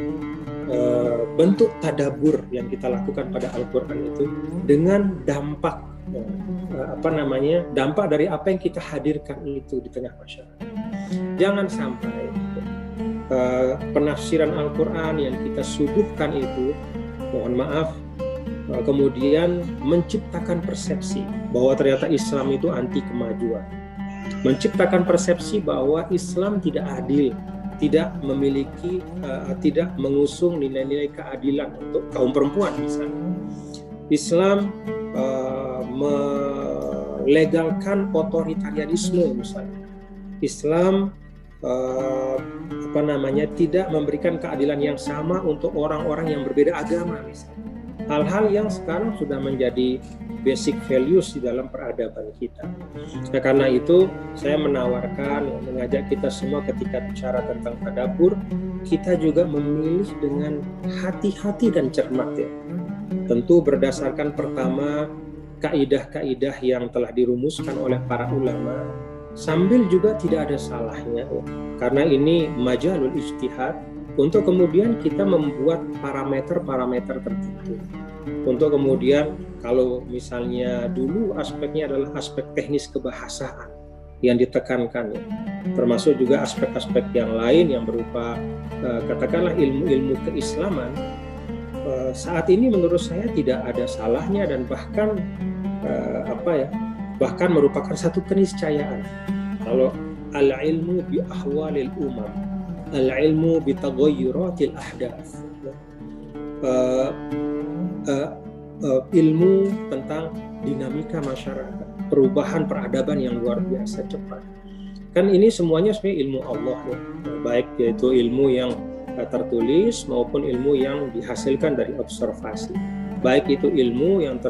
bentuk tadabbur yang kita lakukan pada Al-Quran itu dengan dampak dampak dari apa yang kita hadirkan itu di tengah masyarakat. Jangan sampai penafsiran Al-Quran yang kita suguhkan itu, mohon maaf, kemudian menciptakan persepsi bahwa ternyata Islam itu anti kemajuan, menciptakan persepsi bahwa Islam tidak adil, tidak memiliki, tidak mengusung nilai-nilai keadilan untuk kaum perempuan misalnya. Islam melegalkan otoritarianisme misalnya. Islam tidak memberikan keadilan yang sama untuk orang-orang yang berbeda agama misalnya. Hal-hal yang sekarang sudah menjadi basic values di dalam peradaban kita. Nah, karena itu saya menawarkan, mengajak kita semua ketika bicara tentang tadabbur, kita juga memilih dengan hati-hati dan cermat ya. Tentu berdasarkan pertama kaidah-kaidah yang telah dirumuskan oleh para ulama, sambil juga tidak ada salahnya ya, karena ini majalul ijtihad, untuk kemudian kita membuat parameter-parameter tertentu. Untuk kemudian kalau misalnya dulu aspeknya adalah aspek teknis kebahasaan yang ditekankan ya, termasuk juga aspek-aspek yang lain yang berupa katakanlah ilmu-ilmu keislaman, saat ini menurut saya tidak ada salahnya dan bahkan bahkan merupakan satu keniscayaan kalau al-ilmu bi ahwalil umam, al-ilmu bitaghayyuratil ahdath. Ilmu tentang dinamika masyarakat, perubahan peradaban yang luar biasa cepat. Kan ini semuanya sebenarnya ilmu Allah ya, baik yaitu ilmu yang tertulis maupun ilmu yang dihasilkan dari observasi. Baik itu ilmu yang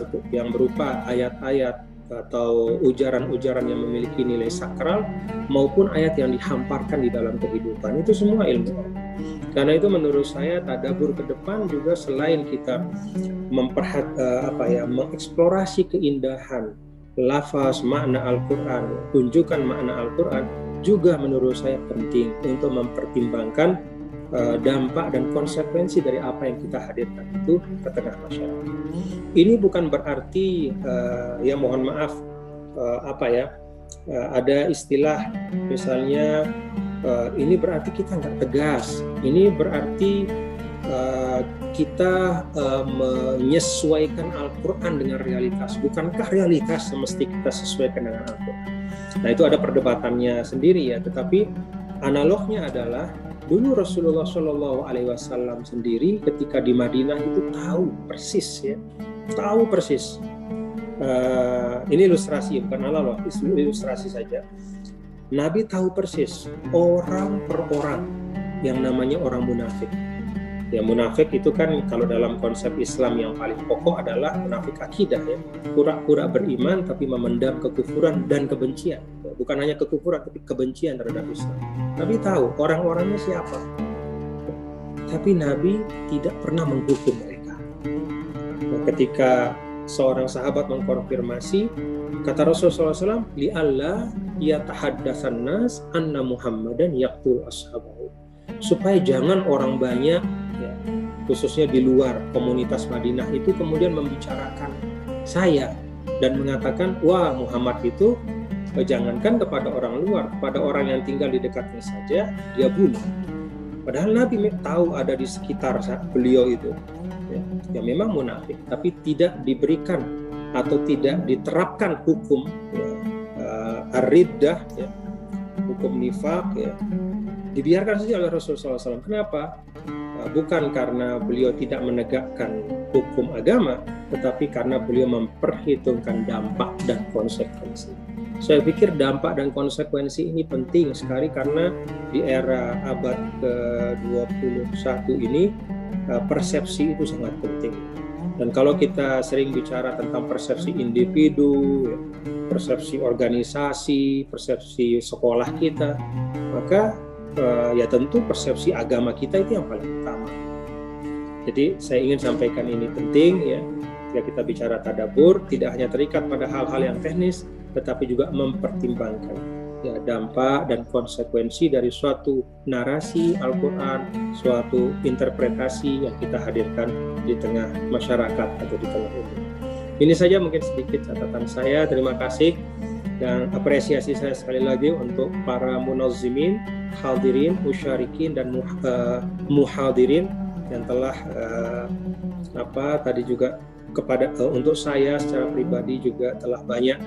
berupa ayat-ayat atau ujaran-ujaran yang memiliki nilai sakral maupun ayat yang dihamparkan di dalam kehidupan, itu semua ilmu. Karena itu menurut saya tadabbur ke depan juga selain kita mengeksplorasi keindahan lafaz makna Al-Quran, tunjukkan makna Al-Quran, juga menurut saya penting untuk mempertimbangkan dampak dan konsekuensi dari apa yang kita hadirkan itu ke tengah masyarakat. Ini bukan berarti ya mohon maaf ada istilah misalnya ini berarti kita nggak tegas, ini berarti kita menyesuaikan Al-Quran dengan realitas. Bukankah realitas semestinya kita sesuaikan dengan Al-Quran? Nah itu ada perdebatannya sendiri ya, tetapi analognya adalah dulu Rasulullah SAW sendiri ketika di Madinah itu tahu persis. Ini ilustrasi, bukan analog, ilustrasi saja. Nabi tahu persis orang per orang yang namanya orang munafik. Ya munafik itu kan kalau dalam konsep Islam yang paling pokok adalah munafik akidah ya. Pura-pura beriman tapi memendam kekufuran dan kebencian. Bukan hanya kekufuran tapi kebencian terhadap Islam. Nabi tahu orang-orangnya siapa. Tapi Nabi tidak pernah menghukum mereka. Nah, ketika seorang sahabat mengkonfirmasi, kata Rasulullah SAW, li'alla yatahaddatsan nas anna Muhammadan yaqtul ashabahu. Supaya jangan orang banyak ya, khususnya di luar komunitas Madinah itu kemudian membicarakan saya dan mengatakan wah Muhammad itu jangankan kepada orang luar, kepada orang yang tinggal di dekatnya saja dia bunuh. Padahal Nabi tahu ada di sekitar beliau itu ya memang munafik, tapi tidak diberikan atau tidak diterapkan hukum ar-riddah ya, hukum nifaq ya, dibiarkan saja oleh Rasulullah SAW. Kenapa? Bukan karena beliau tidak menegakkan hukum agama, tetapi karena beliau memperhitungkan dampak dan konsekuensi. Saya pikir dampak dan konsekuensi ini penting sekali karena di era abad ke-21 ini persepsi itu sangat penting. Dan kalau kita sering bicara tentang persepsi individu, persepsi organisasi, persepsi sekolah kita, maka ya tentu persepsi agama kita itu yang paling utama. Jadi saya ingin sampaikan ini penting ya, ketika kita bicara tadabbur tidak hanya terikat pada hal-hal yang teknis, tetapi juga mempertimbangkan ya dampak dan konsekuensi dari suatu narasi Al-Quran, suatu interpretasi yang kita hadirkan di tengah masyarakat atau di tengah umum. Ini saja mungkin sedikit catatan saya. Terima kasih dan apresiasi saya sekali lagi untuk para munazzimin, hadirin, musyarikin dan muhadirin yang telah tadi juga kepada untuk saya secara pribadi juga telah banyak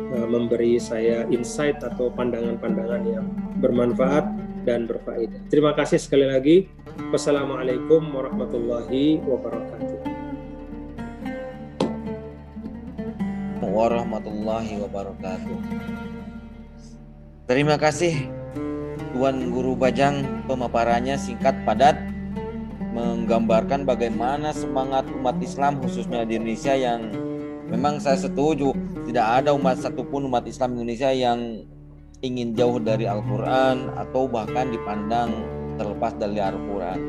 memberi saya insight atau pandangan-pandangan yang bermanfaat dan berfaedah. Terima kasih sekali lagi. Wassalamualaikum warahmatullahi wabarakatuh. Warahmatullahi wabarakatuh. Terima kasih Tuan Guru Bajang, pemaparannya singkat padat, menggambarkan bagaimana semangat umat Islam khususnya di Indonesia yang memang saya setuju tidak ada satupun umat Islam Indonesia yang ingin jauh dari Al-Quran atau bahkan dipandang terlepas dari Al-Quran.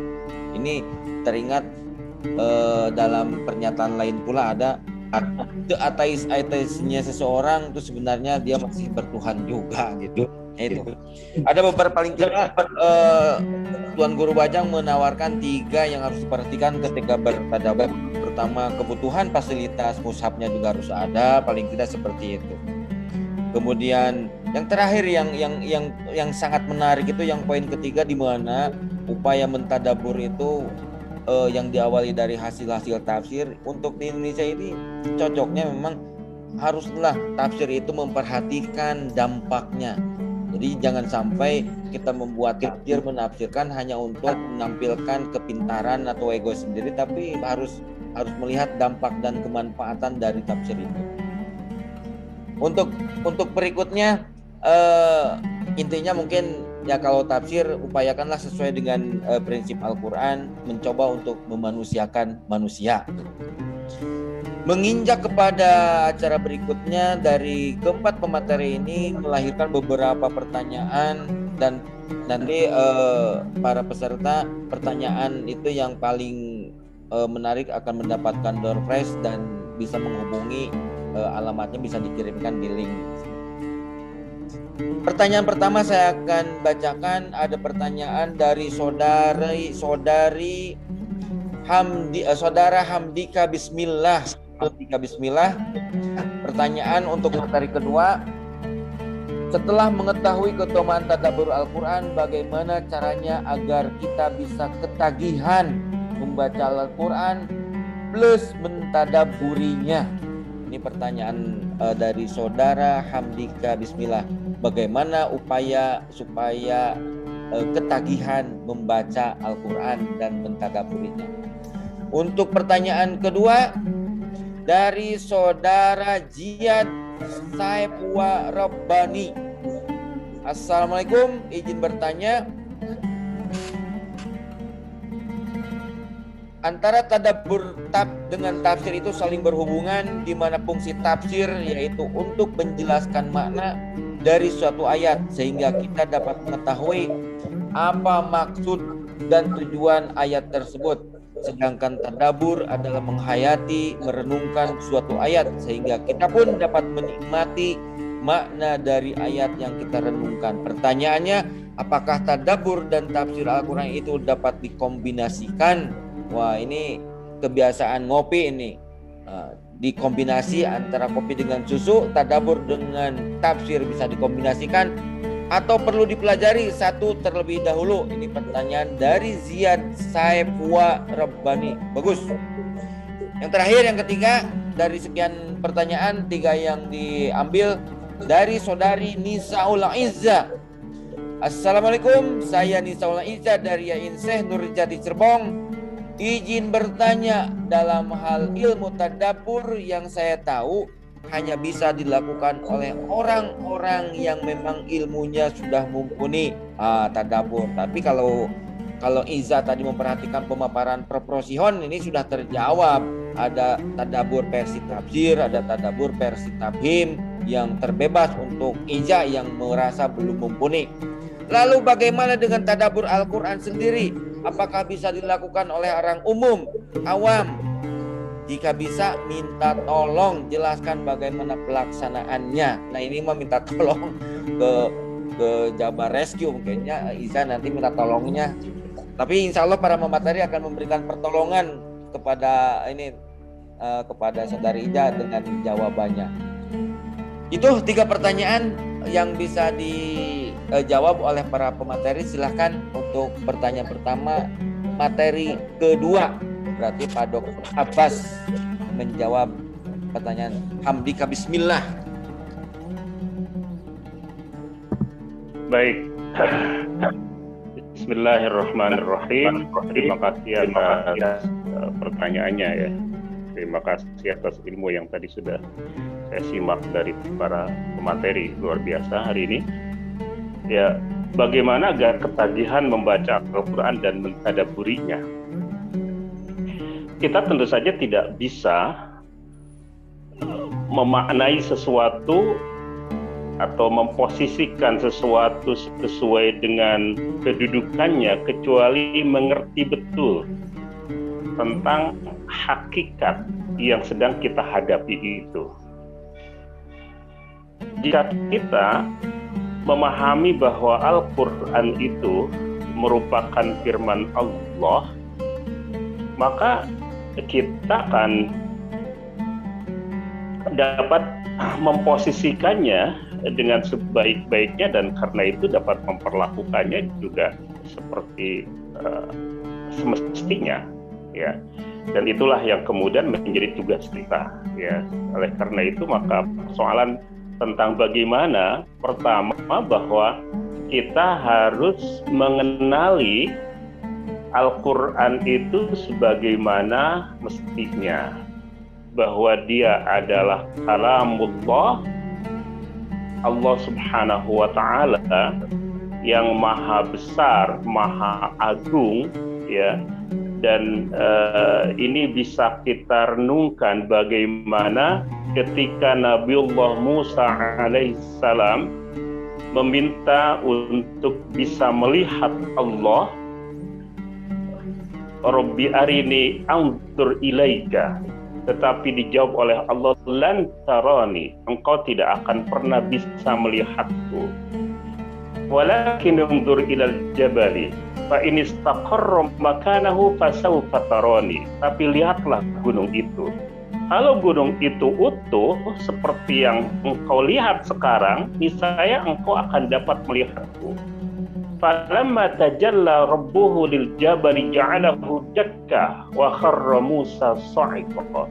Ini teringat dalam pernyataan lain pula ada ateisnya seseorang itu sebenarnya dia masih bertuhan juga gitu. Itu ada beberapa paling Tuan Guru Bajang menawarkan 3 yang harus diperhatikan ketika bertadabbur. Pertama, kebutuhan fasilitas mushafnya juga harus ada, paling tidak seperti itu. Kemudian yang terakhir yang sangat menarik itu yang poin ketiga, di mana upaya mentadabbur itu yang diawali dari hasil-hasil tafsir. Untuk di Indonesia ini cocoknya memang haruslah tafsir itu memperhatikan dampaknya. Jadi jangan sampai kita membuat tafsir menafsirkan hanya untuk menampilkan kepintaran atau ego sendiri, tapi harus melihat dampak dan kemanfaatan dari tafsir itu. Untuk berikutnya intinya mungkin ya, kalau tafsir upayakanlah sesuai dengan prinsip Al-Quran, mencoba untuk memanusiakan manusia. Menginjak kepada acara berikutnya, dari keempat pemateri ini melahirkan beberapa pertanyaan, dan nanti para peserta pertanyaan itu yang paling menarik akan mendapatkan door prize dan bisa menghubungi, alamatnya bisa dikirimkan di link. Pertanyaan pertama saya akan bacakan. Ada pertanyaan dari saudara Hamdika Bismillah. Pertanyaan untuk materi kedua. Setelah mengetahui keutamaan tadabbur Al-Quran, bagaimana caranya agar kita bisa ketagihan membaca Al-Quran plus mentadabburinya? Ini pertanyaan dari saudara Hamdika Bismillah. Bagaimana upaya supaya ketagihan membaca Al-Quran dan mentadabburinya? Untuk pertanyaan kedua dari saudara Jiyad Saifwa Rabbani. Assalamualaikum, izin bertanya, antara tadabbur dengan tafsir itu saling berhubungan, di mana fungsi tafsir yaitu untuk menjelaskan makna dari suatu ayat sehingga kita dapat mengetahui apa maksud dan tujuan ayat tersebut. Sedangkan tadabbur adalah menghayati, merenungkan suatu ayat sehingga kita pun dapat menikmati makna dari ayat yang kita renungkan. Pertanyaannya, apakah tadabbur dan tafsir Al-Quran itu dapat dikombinasikan? Wah, ini kebiasaan ngopi ini. Dikombinasi antara kopi dengan susu, tadabbur dengan tafsir bisa dikombinasikan atau perlu dipelajari satu terlebih dahulu? Ini pertanyaan dari Ziyad Saifwa Rabbani. Bagus. Yang terakhir, yang ketiga, dari sekian pertanyaan, 3 yang diambil dari saudari Nisaul Izzah. Assalamualaikum, saya Nisaul Izzah dari Yain-Syekh Nurjati Cirebon. Izin bertanya, dalam hal ilmu tadabbur yang saya tahu hanya bisa dilakukan oleh orang-orang yang memang ilmunya sudah mumpuni tadabbur. Tapi kalau Iza tadi memperhatikan pemaparan Prof. Sihon, ini sudah terjawab. Ada tadabbur versi tafsir, ada tadabbur versi tabhim yang terbebas untuk Iza yang merasa belum mumpuni. Lalu bagaimana dengan tadabbur Al-Quran sendiri? Apakah bisa dilakukan oleh orang umum, awam? Jika bisa, minta tolong jelaskan bagaimana pelaksanaannya. Nah, ini mau minta tolong ke Jabar Rescue, mungkinnya Iza nanti minta tolongnya. Tapi insya Allah para pemateri akan memberikan pertolongan kepada kepada saudari Iza dengan jawabannya. Itu 3 pertanyaan yang bisa dijawab oleh para pemateri. Silahkan untuk pertanyaan pertama, materi kedua. Berarti Pak Dr. Abbas menjawab pertanyaan Hamdika Bismillah. Baik. Bismillahirrahmanirrahim. Terima kasih atas pertanyaannya ya. Terima kasih atas ilmu yang tadi sudah saya simak dari para pemateri, luar biasa hari ini. Ya, bagaimana agar ketagihan membaca Al-Quran dan mentadabburinya? Kita tentu saja tidak bisa memaknai sesuatu atau memposisikan sesuatu sesuai dengan kedudukannya kecuali mengerti betul tentang hakikat yang sedang kita hadapi itu. Jika kita memahami bahwa Al-Quran itu merupakan firman Allah, maka kita akan dapat memposisikannya dengan sebaik-baiknya, dan karena itu dapat memperlakukannya juga seperti semestinya, ya. Dan itulah yang kemudian menjadi tugas kita, ya. Oleh karena itu maka persoalan tentang bagaimana pertama bahwa kita harus mengenali Al-Quran itu sebagaimana mestinya, bahwa dia adalah kalamullah, Allah Subhanahu wa Ta'ala yang maha besar, maha agung, ya. Dan ini bisa kita renungkan bagaimana ketika Nabiullah Musa alaihissalam meminta untuk bisa melihat Allah, Rabbi arini anzur ilaika, tetapi dijawab oleh Allah, lan tarani, engkau tidak akan pernah bisa melihatku, walakin unzur ilal jabali fa in istaqarra makanahu fasawfa tarani, tapi lihatlah gunung itu. Kalau gunung itu utuh seperti yang engkau lihat sekarang, niscaya engkau akan dapat melihatku. Falamma tajalla rabbuhu lil jabali ja'alahu dakka wa kharra Musa sa'iqa.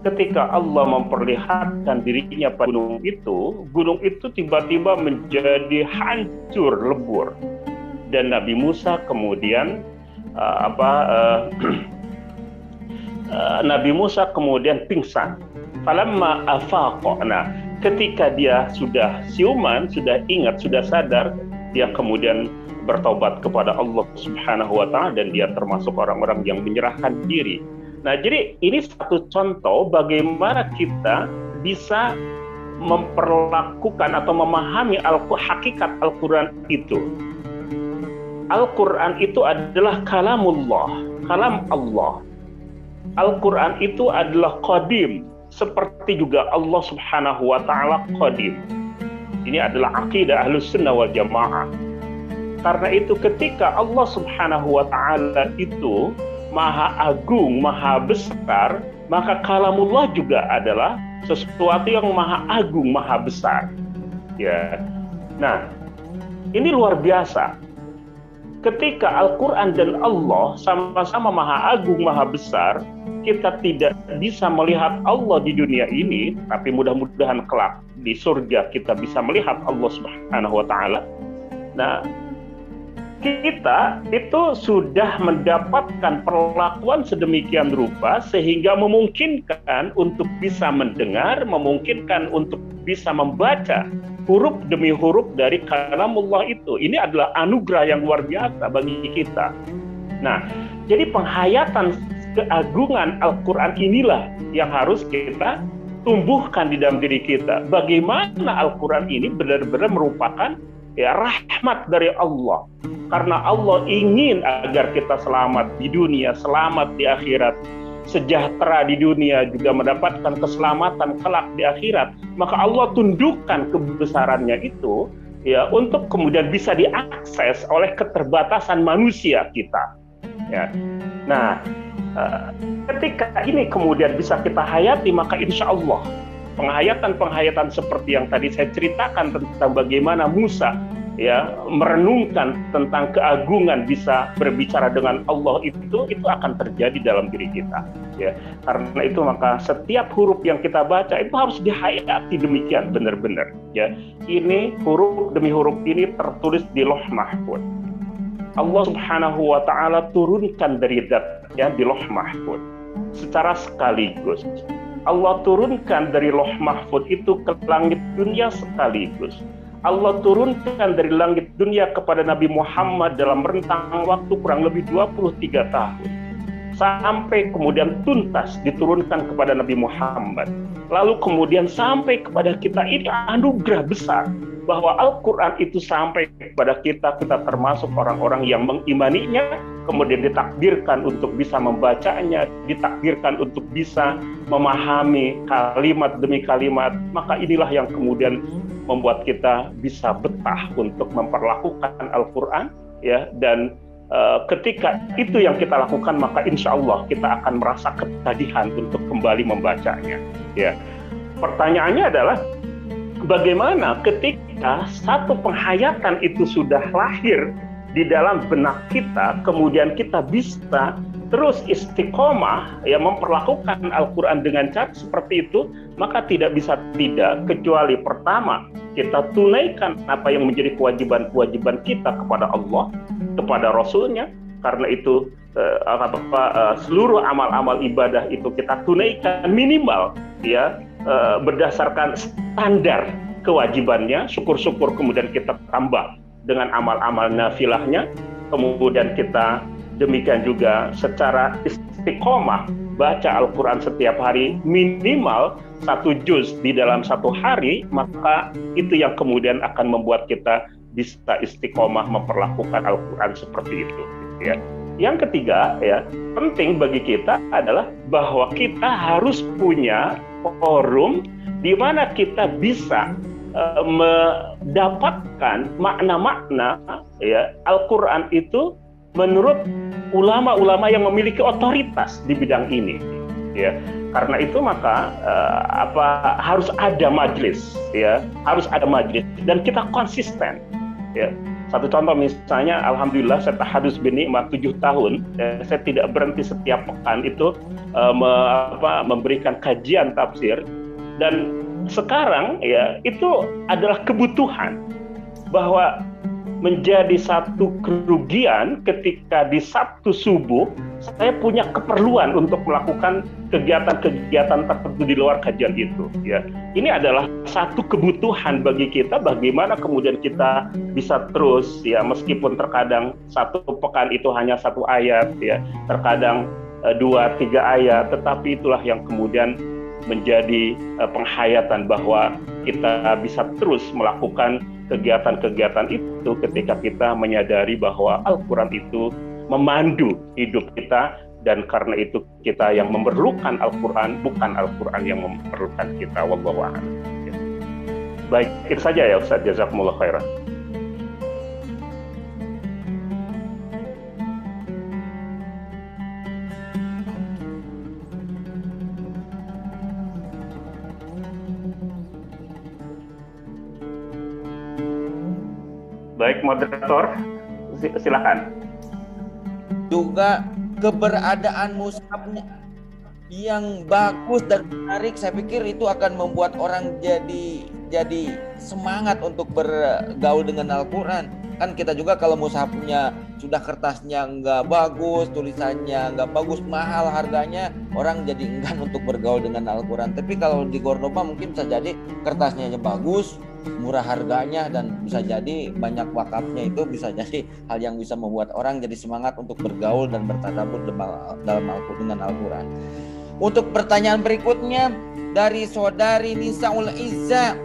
Ketika Allah memperlihatkan dirinya pada gunung itu tiba-tiba menjadi hancur lebur, dan Nabi Musa kemudian Nabi Musa kemudian pingsan. Falamma afaqa, ketika dia sudah siuman, sudah ingat, sudah sadar, dia kemudian bertobat kepada Allah Subhanahu wa Ta'ala, dan dia termasuk orang-orang yang menyerahkan diri. Nah, jadi ini satu contoh bagaimana kita bisa memperlakukan atau memahami hakikat Al-Quran itu. Al-Quran itu adalah kalamullah, kalam Allah. Al-Quran itu adalah qadim, seperti juga Allah Subhanahu wa Ta'ala qadim. Ini adalah akidah Ahlus Sunnah wal Jamaah. Karena itu ketika Allah Subhanahu wa Ta'ala itu maha agung, maha besar, maka kalamullah juga adalah sesuatu yang maha agung, maha besar. Ya. Nah, ini luar biasa. Ketika Al-Quran dan Allah sama-sama maha agung, maha besar, kita tidak bisa melihat Allah di dunia ini, tapi mudah-mudahan kelak di surga kita bisa melihat Allah Subhanahu wa Ta'ala. Nah, kita itu sudah mendapatkan perlakuan sedemikian rupa sehingga memungkinkan untuk bisa mendengar, memungkinkan untuk bisa membaca huruf demi huruf dari kalamullah itu. Ini adalah anugerah yang luar biasa bagi kita. Nah, jadi penghayatan keagungan Al-Quran inilah yang harus kita tumbuhkan di dalam diri kita. Bagaimana Al-Quran ini benar-benar merupakan rahmat dari Allah. Karena Allah ingin agar kita selamat di dunia, selamat di akhirat, sejahtera di dunia, juga mendapatkan keselamatan kelak di akhirat. Maka Allah tundukkan kebesarannya itu ya untuk kemudian bisa diakses oleh keterbatasan manusia kita. Ya. Nah, ketika ini kemudian bisa kita hayati, maka insya Allah penghayatan-penghayatan seperti yang tadi saya ceritakan tentang bagaimana Musa ya merenungkan tentang keagungan bisa berbicara dengan Allah itu akan terjadi dalam diri kita. Ya, karena itu maka setiap huruf yang kita baca itu harus dihayati demikian benar-benar. Ya, ini huruf demi huruf ini tertulis di Lauh Mahfuz. Allah Subhanahu wa Ta'ala turunkan dari zatnya di Lauh Mahfuz secara sekaligus. Allah turunkan dari Lauh Mahfuz itu ke langit dunia sekaligus. Allah turunkan dari langit dunia kepada Nabi Muhammad dalam rentang waktu kurang lebih 23 tahun. Sampai kemudian tuntas diturunkan kepada Nabi Muhammad. Lalu kemudian sampai kepada kita, ini anugerah besar. Bahwa Al-Quran itu sampai kepada kita termasuk orang-orang yang mengimaninya, kemudian ditakdirkan untuk bisa membacanya, ditakdirkan untuk bisa memahami kalimat demi kalimat. Maka inilah yang kemudian membuat kita bisa betah untuk memperlakukan Al-Quran, ya. Dan ketika itu yang kita lakukan, maka insya Allah kita akan merasa ketagihan untuk kembali membacanya. Ya. Pertanyaannya adalah, bagaimana ketika satu penghayatan itu sudah lahir di dalam benak kita, kemudian kita bisa terus istiqomah ya memperlakukan Al-Quran dengan cara seperti itu, maka tidak bisa tidak kecuali pertama kita tunaikan apa yang menjadi kewajiban-kewajiban kita kepada Allah, kepada Rasulnya. Karena itu seluruh amal-amal ibadah itu kita tunaikan minimal ya berdasarkan standar kewajibannya. Syukur-syukur kemudian kita tambah dengan amal-amal nafilahnya. Kemudian kita demikian juga secara istiqomah baca Al-Quran setiap hari minimal 1 juz di dalam 1 hari, maka itu yang kemudian akan membuat kita bisa istiqomah memperlakukan Al-Quran seperti itu ya. Yang ketiga ya, penting bagi kita adalah bahwa kita harus punya forum di mana kita bisa mendapatkan makna-makna ya Al-Quran itu menurut ulama-ulama yang memiliki otoritas di bidang ini ya. Karena itu maka harus ada majelis ya, harus ada majelis dan kita konsisten ya. Satu contoh misalnya, alhamdulillah saya tahadus binikmah 7 tahun, saya tidak berhenti setiap pekan itu memberikan kajian tafsir, dan sekarang ya itu adalah kebutuhan, bahwa menjadi satu kerugian ketika di Sabtu subuh saya punya keperluan untuk melakukan kegiatan-kegiatan tertentu di luar kajian itu ya. Ini adalah satu kebutuhan bagi kita, bagaimana kemudian kita bisa terus ya, meskipun terkadang satu pekan itu hanya 1 ayat ya, terkadang 2-3 ayat, tetapi itulah yang kemudian menjadi penghayatan bahwa kita bisa terus melakukan kegiatan-kegiatan itu ketika kita menyadari bahwa Al-Quran itu memandu hidup kita, dan karena itu kita yang memerlukan Al-Quran, bukan Al-Quran yang memerlukan kita. Wallahu a'lam. Baik, itu saja ya Ustaz. Jazakumullah khairan. Baik, moderator, silakan. Juga keberadaan mushafnya yang bagus dan menarik, saya pikir itu akan membuat orang jadi semangat untuk bergaul dengan Al-Quran. Kan kita juga kalau mushafnya sudah kertasnya nggak bagus, tulisannya nggak bagus, mahal harganya, orang jadi enggan untuk bergaul dengan Al-Quran. Tapi kalau di Cordoba mungkin bisa jadi kertasnya bagus, murah harganya, dan bisa jadi banyak wakafnya, itu bisa jadi hal yang bisa membuat orang jadi semangat untuk bergaul dan bertadabbur dalam dengan Al-Quran. Untuk pertanyaan berikutnya dari saudari Nisaul Izza,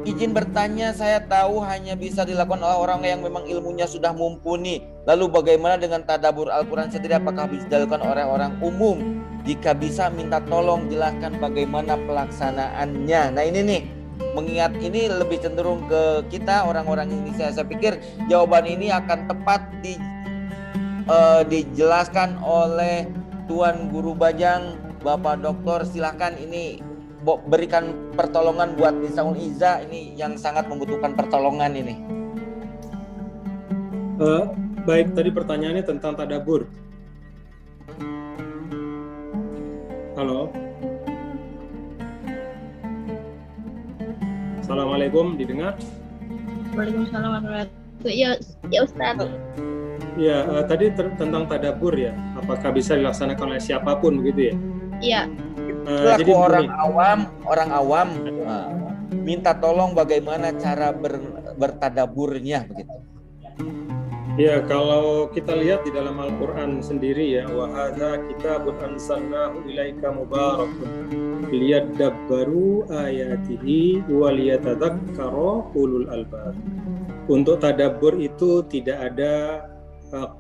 izin bertanya, saya tahu hanya bisa dilakukan oleh orang yang memang ilmunya sudah mumpuni. Lalu bagaimana dengan tadabbur Al-Quran sendiri? Apakah bisa dilakukan oleh orang umum? Jika bisa, minta tolong jelaskan bagaimana pelaksanaannya. Nah ini nih, mengingat ini lebih cenderung ke kita orang-orang Indonesia, saya pikir jawaban ini akan tepat dijelaskan oleh Tuan Guru Bajang, Bapak Doktor. Silahkan ini berikan pertolongan buat Nisaul Izza ini yang sangat membutuhkan pertolongan ini. Baik, tadi pertanyaannya tentang tadabbur. Halo. Assalamualaikum, didengar? Waalaikumsalam warahmatullahi wabarakatuh. Ya Ustaz. Ya, tadi tentang tadabbur ya. Apakah bisa dilaksanakan oleh siapapun begitu ya? Iya. Jadi orang awam minta tolong bagaimana cara bertadaburnya begitu. Ya, kalau kita lihat di dalam Al-Quran sendiri ya, wa hadza kitabun anzalnahu ilaika mubarakun liyadabbaru ayatihi wa liyatadzakkara ulul albab. Untuk tadabbur itu tidak ada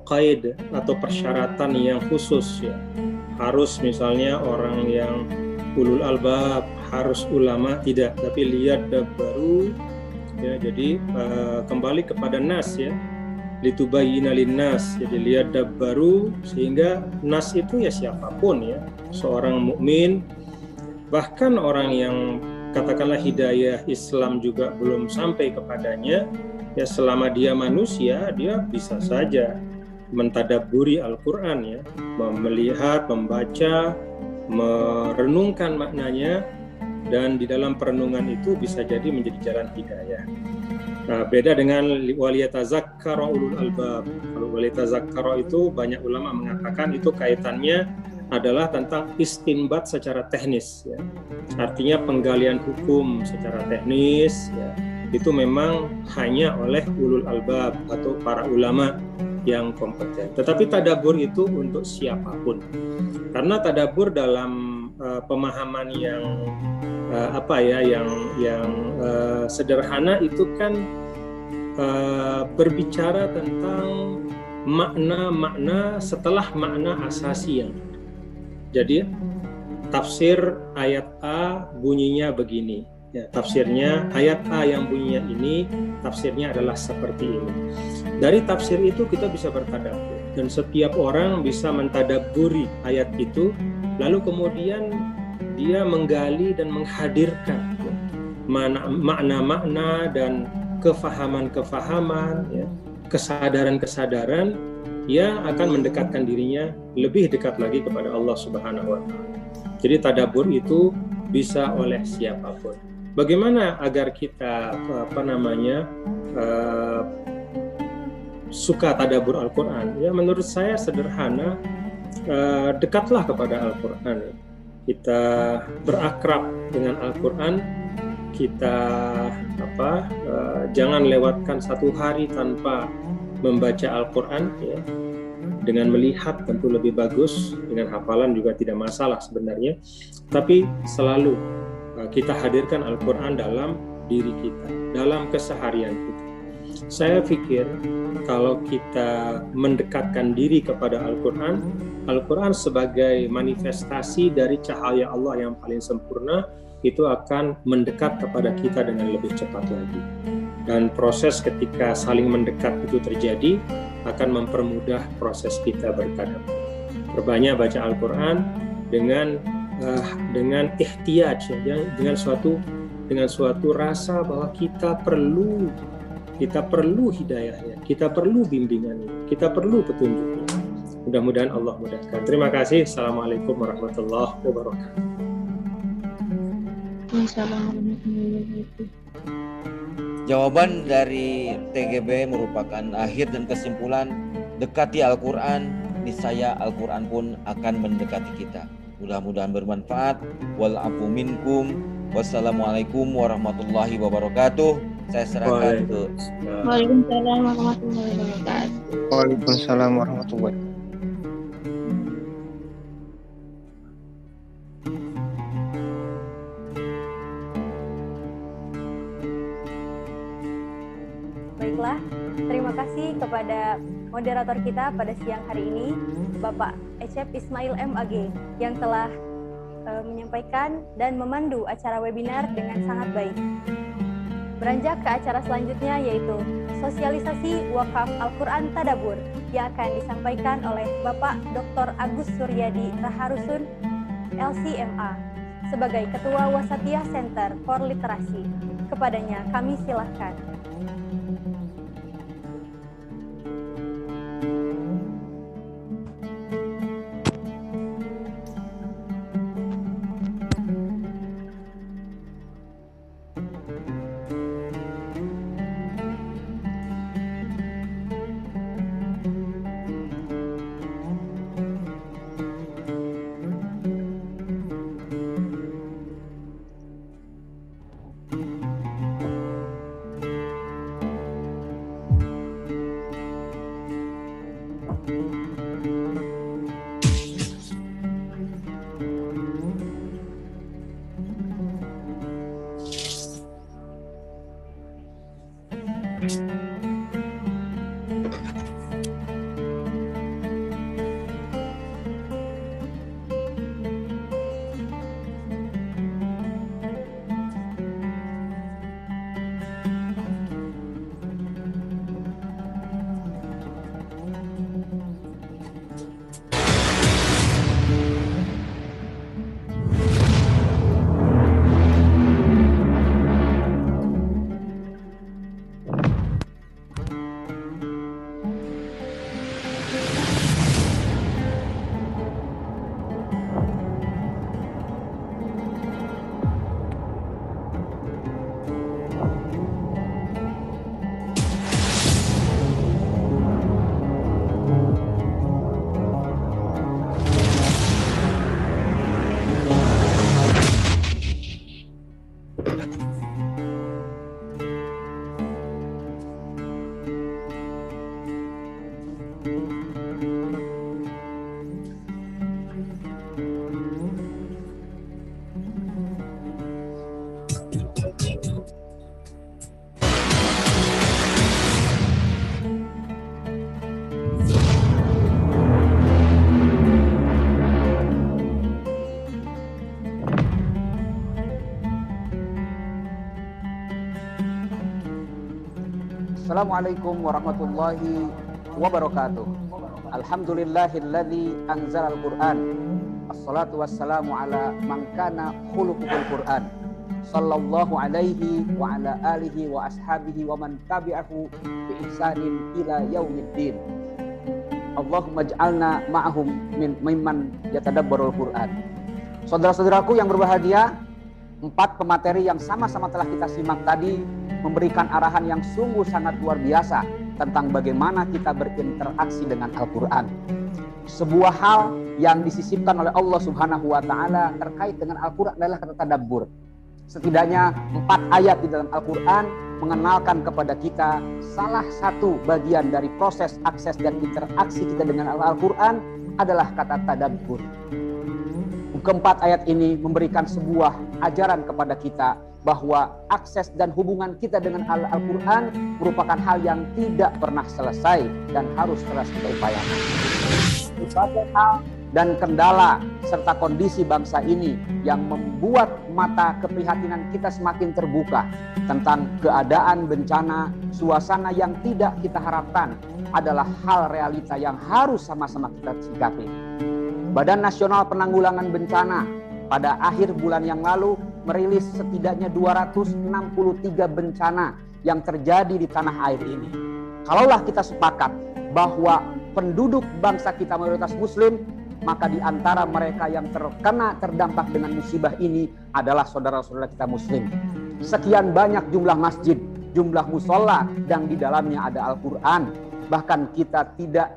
qaid atau persyaratan yang khusus ya. Harus misalnya orang yang ulul albab, harus ulama, tidak, tapi liyadabbaru ya. Jadi kembali kepada nas ya, litubayyina linnas, jadi liyadabbaru, sehingga nas itu ya siapapun ya, seorang mukmin, bahkan orang yang katakanlah hidayah Islam juga belum sampai kepadanya ya, selama dia manusia dia bisa saja mentadabburi Al-Quran ya, melihat, membaca, merenungkan maknanya, dan di dalam perenungan itu bisa jadi menjadi jalan hidayah. Nah, beda dengan waliyatazakkara ulul albab. Kalau waliyatazakkara itu banyak ulama mengatakan itu kaitannya adalah tentang istinbat secara teknis ya. Artinya penggalian hukum secara teknis ya, itu memang hanya oleh ulul albab atau para ulama yang kompeten. Tetapi tadabbur itu untuk siapapun. Karena tadabbur dalam pemahaman yang sederhana itu kan berbicara tentang makna-makna setelah makna asasi yang. Jadi tafsir ayat A bunyinya begini. Ya, tafsirnya ayat A yang bunyinya ini, tafsirnya adalah seperti ini. Dari tafsir itu kita bisa bertadabbur, dan setiap orang bisa mentadabburi ayat itu, lalu kemudian dia menggali dan menghadirkan ya, makna-makna dan kefahaman-kefahaman, ya, kesadaran-kesadaran yang akan mendekatkan dirinya lebih dekat lagi kepada Allah Subhanahu wa Ta'ala. Jadi tadabbur itu bisa oleh siapapun. Bagaimana agar kita suka tadabbur Al-Quran? Ya, menurut saya sederhana, dekatlah kepada Al-Quran. Kita berakrab dengan Al-Quran. Kita jangan lewatkan satu hari tanpa membaca Al-Quran. Ya. Dengan melihat tentu lebih bagus, dengan hafalan juga tidak masalah sebenarnya. Tapi selalu kita hadirkan Al-Quran dalam diri kita, dalam keseharian kita. Saya pikir kalau kita mendekatkan diri kepada Al-Quran, Al-Quran sebagai manifestasi dari cahaya Allah yang paling sempurna, itu akan mendekat kepada kita dengan lebih cepat lagi. Dan proses ketika saling mendekat itu terjadi, akan mempermudah proses kita bertadabbur. Perbanyak baca Al-Quran dengan ihtiyaj, ya, dengan suatu rasa bahwa kita perlu hidayahnya, kita perlu bimbingannya, kita perlu petunjuknya. Mudah-mudahan Allah mudahkan. Terima kasih. Assalamualaikum warahmatullahi wabarakatuh. Jawaban dari TGB merupakan akhir dan kesimpulan, dekati Al-Quran, niscaya Al-Quran pun akan mendekati kita. Mudah-mudahan bermanfaat. Wal afu minkum. Wassalamualaikum warahmatullahi wabarakatuh. Saya serahkan ke Waalaikumsalam warahmatullahi wabarakatuh. Waalaikumsalam warahmatullahi wabarakatuh. Baiklah, terima kasih kepada moderator kita pada siang hari ini, Bapak Ecep Ismail MAG, yang telah menyampaikan dan memandu acara webinar dengan sangat baik. Beranjak ke acara selanjutnya, yaitu sosialisasi wakaf Al-Quran Tadabbur yang akan disampaikan oleh Bapak Dr. Agus Suryadi Raharusun, LCMA, sebagai Ketua Wasatiyah Center for Literasi. Kepadanya kami silahkan. Assalamualaikum warahmatullahi wabarakatuh. Alhamdulillahilladzi anzalal Qur'an. Assalatu wassalamu ala man kana khuluqul Qur'an. Sallallahu alaihi wa ala alihi wa ashabihi wa man tabi'ahu bi ihsanin ila yaumiddin. Allahumma ij'alna ma'ahum mimman yatadabbarul Qur'an. Saudara-saudaraku yang berbahagia, 4 pemateri yang sama-sama telah kita simak tadi memberikan arahan yang sungguh sangat luar biasa tentang bagaimana kita berinteraksi dengan Al-Quran. Sebuah hal yang disisipkan oleh Allah Subhanahu wa Ta'ala terkait dengan Al-Quran adalah kata tadabbur. Setidaknya 4 ayat di dalam Al-Quran mengenalkan kepada kita salah satu bagian dari proses akses dan interaksi kita dengan Al-Quran adalah kata tadabbur. Keempat ayat ini memberikan sebuah ajaran kepada kita bahwa akses dan hubungan kita dengan Al-Quran merupakan hal yang tidak pernah selesai dan harus terus kita upayakan. Berbagai hal dan kendala serta kondisi bangsa ini yang membuat mata keprihatinan kita semakin terbuka tentang keadaan bencana, suasana yang tidak kita harapkan adalah hal realita yang harus sama-sama kita sikapi. Badan Nasional Penanggulangan Bencana pada akhir bulan yang lalu merilis setidaknya 263 bencana yang terjadi di tanah air ini. Kalaulah kita sepakat bahwa penduduk bangsa kita mayoritas muslim, maka di antara mereka yang terdampak dengan musibah ini adalah saudara-saudara kita muslim. Sekian banyak jumlah masjid, jumlah musola dan di dalamnya ada Al-Quran. Bahkan kita tidak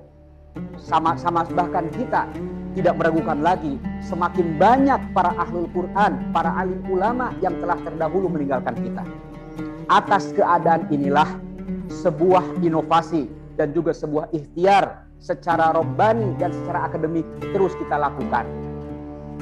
tidak meragukan lagi, semakin banyak para ahlul Quran, para alim ulama yang telah terdahulu meninggalkan kita. Atas keadaan inilah sebuah inovasi dan juga sebuah ikhtiar secara robbani dan secara akademik terus kita lakukan.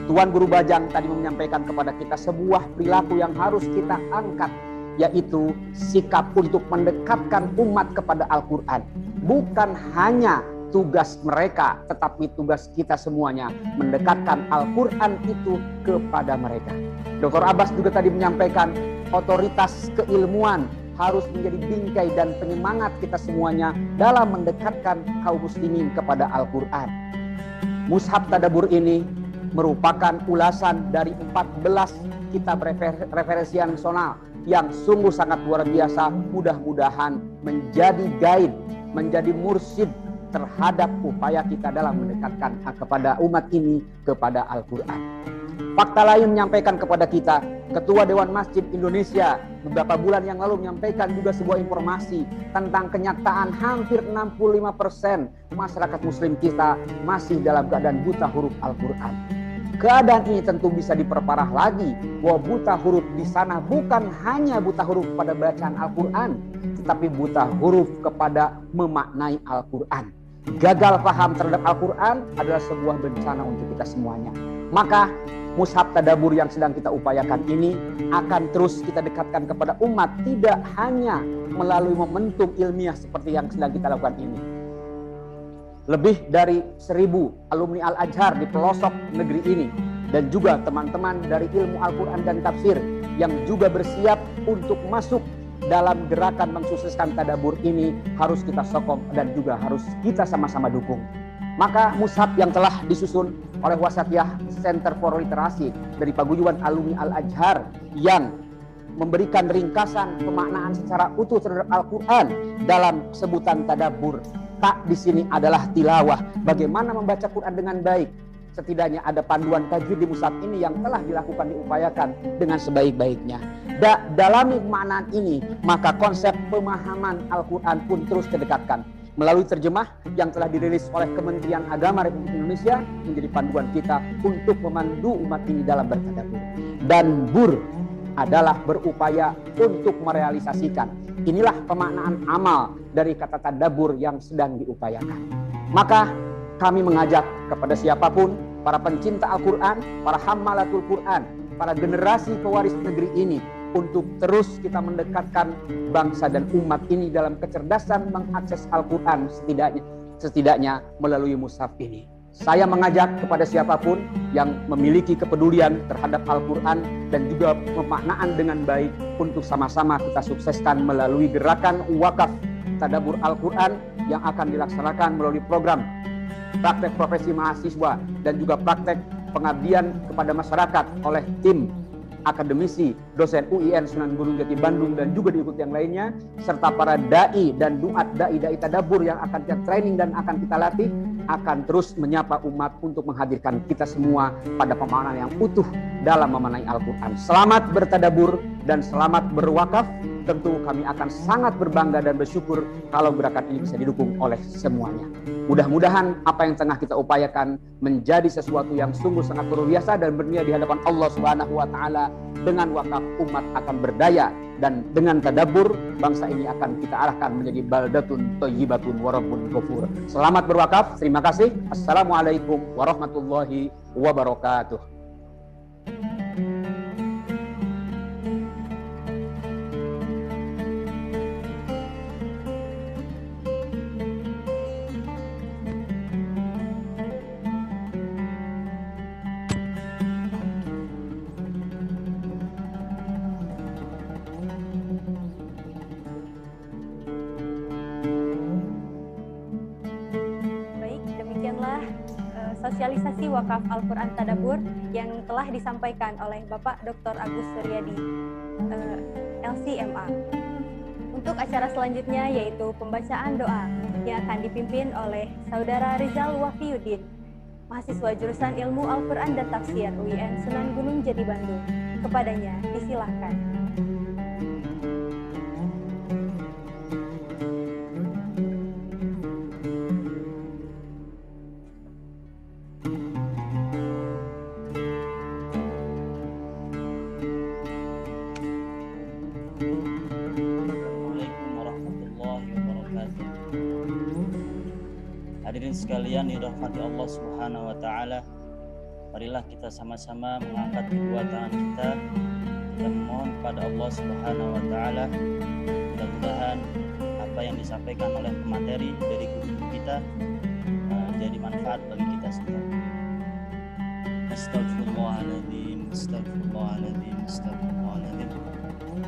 Tuan Guru Bajang tadi menyampaikan kepada kita sebuah perilaku yang harus kita angkat, yaitu sikap untuk mendekatkan umat kepada Al-Quran. Bukan hanya tugas mereka, tetapi tugas kita semuanya mendekatkan Al-Quran itu kepada mereka. Dr. Abbas juga tadi menyampaikan otoritas keilmuan harus menjadi bingkai dan penyemangat kita semuanya dalam mendekatkan kaum muslimin kepada Al-Quran. Mushaf Tadabbur ini merupakan ulasan dari 14 kitab referensial yang sungguh sangat luar biasa, mudah-mudahan menjadi guide, menjadi mursyid terhadap upaya kita dalam mendekatkan kepada umat ini kepada Al-Quran. Fakta lain menyampaikan kepada kita, Ketua Dewan Masjid Indonesia beberapa bulan yang lalu menyampaikan juga sebuah informasi tentang kenyataan hampir 65% masyarakat muslim kita masih dalam keadaan buta huruf Al-Quran. Keadaan ini tentu bisa diperparah lagi bahwa buta huruf di sana bukan hanya buta huruf pada bacaan Al-Quran, tetapi buta huruf kepada memaknai Al-Quran. Gagal paham terhadap Al-Quran adalah sebuah bencana untuk kita semuanya. Maka Mushaf Tadabbur yang sedang kita upayakan ini akan terus kita dekatkan kepada umat, tidak hanya melalui momentum ilmiah seperti yang sedang kita lakukan ini. Lebih dari 1.000 alumni Al-Azhar di pelosok negeri ini dan juga teman-teman dari ilmu Al-Quran dan tafsir yang juga bersiap untuk masuk dalam gerakan mensukseskan tadabbur ini harus kita sokong dan juga harus kita sama-sama dukung. Maka mushaf yang telah disusun oleh Wasatiyah Center for Literasi dari Paguyuban Alumni Al-Azhar yang memberikan ringkasan pemaknaan secara utuh terhadap Al-Quran dalam sebutan tadabbur. Tak di sini adalah tilawah, bagaimana membaca Quran dengan baik. Setidaknya ada panduan tajwid di mushaf ini yang telah dilakukan, diupayakan dengan sebaik-baiknya. Dalami pemaknaan ini, maka konsep pemahaman Al-Quran pun terus kedekatkan. Melalui terjemah yang telah dirilis oleh Kementerian Agama Republik Indonesia menjadi panduan kita untuk memandu umat ini dalam bertadabbur. Dan bur adalah berupaya untuk merealisasikan. Inilah pemaknaan amal dari kata tadabbur yang sedang diupayakan. Maka kami mengajak kepada siapapun, para pencinta Al-Quran, para hammalatul Quran, para generasi pewaris negeri ini, untuk terus kita mendekatkan bangsa dan umat ini dalam kecerdasan mengakses Al-Quran setidaknya melalui mushaf ini. Saya mengajak kepada siapapun yang memiliki kepedulian terhadap Al-Quran dan juga pemaknaan dengan baik untuk sama-sama kita sukseskan melalui gerakan wakaf tadabbur Al-Quran yang akan dilaksanakan melalui program praktek profesi mahasiswa dan juga praktek pengabdian kepada masyarakat oleh tim akademisi, dosen UIN Sunan Gunung Jati Bandung dan juga diikuti yang lainnya, serta para dai dan duat dai tadabbur yang akan kita training dan akan kita latih, akan terus menyapa umat untuk menghadirkan kita semua pada pemahaman yang utuh dalam memaknai Al-Quran. Selamat bertadabbur dan selamat berwakaf. Tentu kami akan sangat berbangga dan bersyukur kalau gerakan ini bisa didukung oleh semuanya. Mudah-mudahan apa yang tengah kita upayakan menjadi sesuatu yang sungguh sangat luar biasa dan bernilai di hadapan Allah Subhanahu wa taala. Dengan wakaf umat akan berdaya dan dengan tadabbur bangsa ini akan kita arahkan menjadi baldatun thayyibatun wa rabbun ghafur. Selamat berwakaf. Terima kasih. Assalamualaikum warahmatullahi wabarakatuh. Sosialisasi wakaf Al-Quran Tadabbur yang telah disampaikan oleh Bapak Dr. Agus Suryadi, LCMA. Untuk acara selanjutnya yaitu pembacaan doa yang akan dipimpin oleh Saudara Rizal Wafiuddin, mahasiswa jurusan Ilmu Al-Quran dan Tafsir UIN Sunan Gunung Jati Bandung. Kepadanya disilahkan. Hadirin sekalian dirahmati Allah Subhanahu wa taala, marilah kita sama-sama mengangkat kedua tangan kita memohon kepada Allah Subhanahu wa taala. Mudah-mudahan apa yang disampaikan oleh pemateri dari guru kita jadi manfaat bagi kita semua. Astagfirullahaladzim, astagfirullahaladzim, astagfirullahaladzim.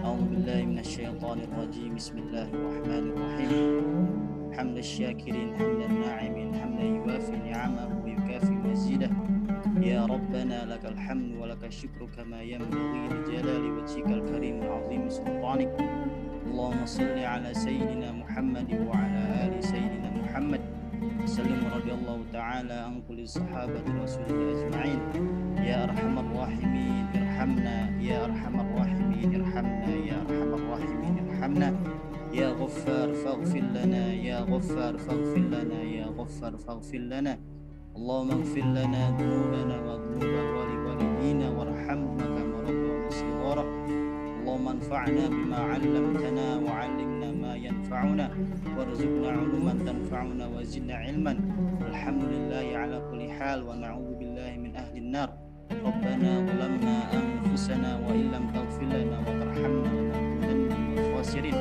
A'udzubillahi minasyaitonir rajim. Bismillahirrahmanirrahim. حمد الشاكرين حمد الناعمين حمدا يوافي نعمه ويكافي مزيده يا ربنا لك الحمد ولك الشكر كما ينبغي لجلال وجهك الكريم العظيم سلطانك اللهم صل على سيدنا محمد وعلى آل سيدنا محمد وسلم رضي الله تعالى عن كل الصحابة رسول الله أجمعين يا أرحم الراحمين ارحمنا يا أرحم الراحمين ارحمنا يا أرحم الراحمين ارحمنا يا غفار فاغفر لنا يا غفار فاغفر لنا يا غفار فاغفر لنا اللهم اغفر لنا ذنوبنا وذنوب والدينا وارحمنا كما ربنا صغارا اللهم انفعنا بما علمتنا وعلمنا ما ينفعنا وارزقنا علوما تنفعنا وزدنا علما الحمد لله على كل حال ونعوذ بالله من أهل النار ربنا ظلمنا أنفسنا وإن لم تغفر لنا وترحمنا لنكونن من الخاسرين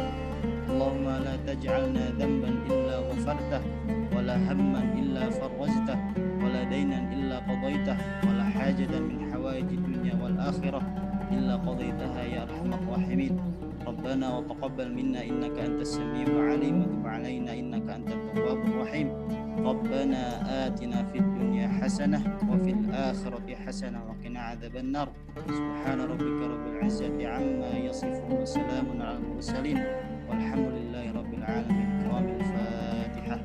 اللهم لا تجعلنا ذنبا إلا غفرته ولا هما إلا فرجته ولا دينا إلا قضيته ولا حاجة من حوائج الدنيا والآخرة إلا قضيتها يا أرحم الراحمين ربنا وتقبل منا إنك أنت السميع العليم وتب علينا إنك أنت التواب الرحيم ربنا آتنا في الدنيا حسنة وفي الآخرة حسنة وقنا عذاب النار سبحان ربك رب العزة عما يصفون وسلام على المرسلين والحمد لله رب العالمين. قرآن الفاتحة.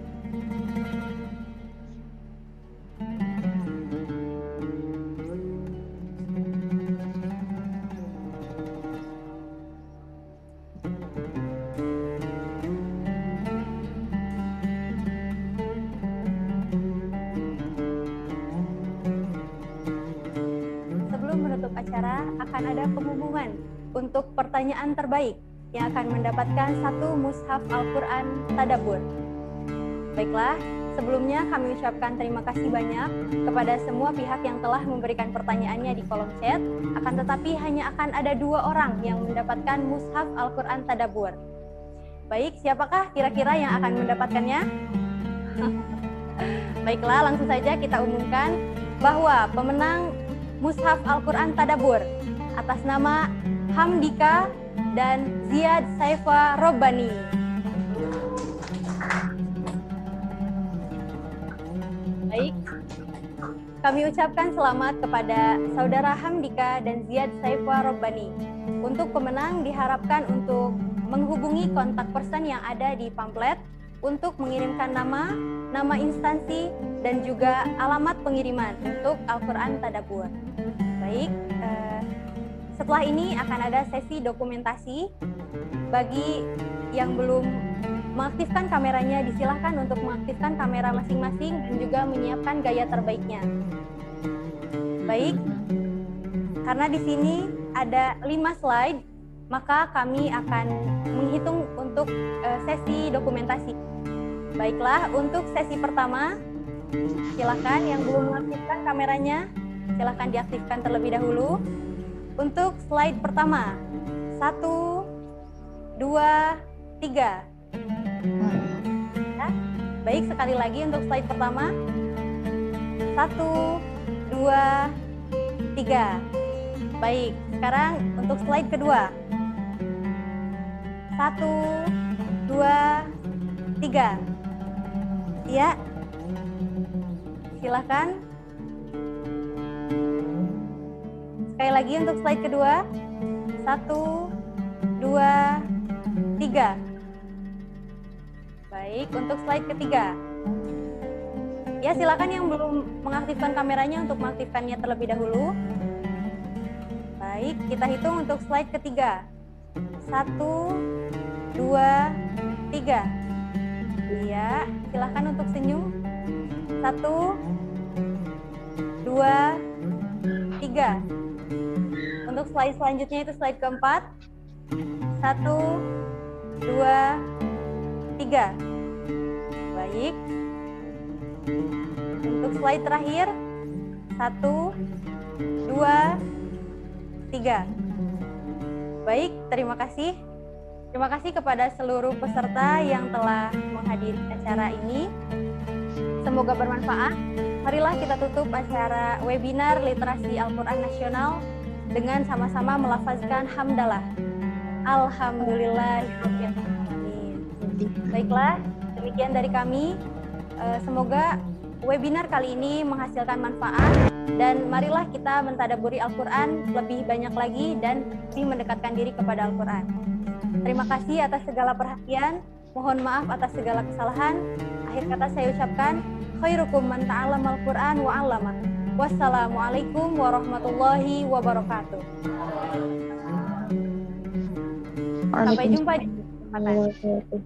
Sebelum menutup acara akan ada pengumuman untuk pertanyaan terbaik yang akan mendapatkan 1 mushaf Al-Quran Tadabbur. Baiklah, sebelumnya kami ucapkan terima kasih banyak kepada semua pihak yang telah memberikan pertanyaannya di kolom chat. Akan tetapi hanya akan ada 2 orang yang mendapatkan mushaf Al-Quran Tadabbur. Baik, siapakah kira-kira yang akan mendapatkannya? Baiklah, langsung saja kita umumkan bahwa pemenang mushaf Al-Quran Tadabbur atas nama Hamdika dan Ziad Saifa Robbani. Kami ucapkan selamat kepada Saudara Hamdika dan Ziad Saifwa Robbani. Untuk pemenang diharapkan untuk menghubungi kontak person yang ada di pamflet untuk mengirimkan nama, nama instansi, dan juga alamat pengiriman untuk Al-Quran Tadabbur. Baik, setelah ini akan ada sesi dokumentasi. Bagi yang belum mengaktifkan kameranya, disilahkan untuk mengaktifkan kamera masing-masing dan juga menyiapkan gaya terbaiknya. Baik, karena di sini ada 5 slide, maka kami akan menghitung untuk sesi dokumentasi. Baiklah, untuk sesi pertama, silakan yang belum mengaktifkan kameranya, silakan diaktifkan terlebih dahulu. Untuk slide pertama, 1, 2, 3. Ya. Baik, sekali lagi untuk slide pertama. 1, 2, 3. Baik, sekarang untuk slide kedua. 1, 2, 3. Ya. Silakan. Sekali lagi untuk slide kedua. 1, 2, 3. Baik, untuk slide ketiga. Ya, silakan yang belum mengaktifkan kameranya untuk mengaktifkannya terlebih dahulu. Baik, kita hitung untuk slide ketiga. 1, 2, 3. Iya, silakan untuk senyum. 1, 2, 3. Untuk slide selanjutnya itu slide keempat. 1, 2, 3. Baik. Untuk slide terakhir. 1, 2, 3. Baik, terima kasih. Terima kasih kepada seluruh peserta yang telah menghadiri acara ini. Semoga bermanfaat. Marilah kita tutup acara webinar Literasi Al-Quran Nasional dengan sama-sama melafazkan hamdalah. Alhamdulillahirabbil alamin. Baiklah, demikian dari kami. Semoga webinar kali ini menghasilkan manfaat dan marilah kita mentadabburi Al-Quran lebih banyak lagi dan lebih mendekatkan diri kepada Al-Quran. Terima kasih atas segala perhatian. Mohon maaf atas segala kesalahan. Akhir kata saya ucapkan, khairukum man ta'allamal Qur'an wa 'allama. Wassalamualaikum warahmatullahi wabarakatuh. Sampai jumpa di kesempatan.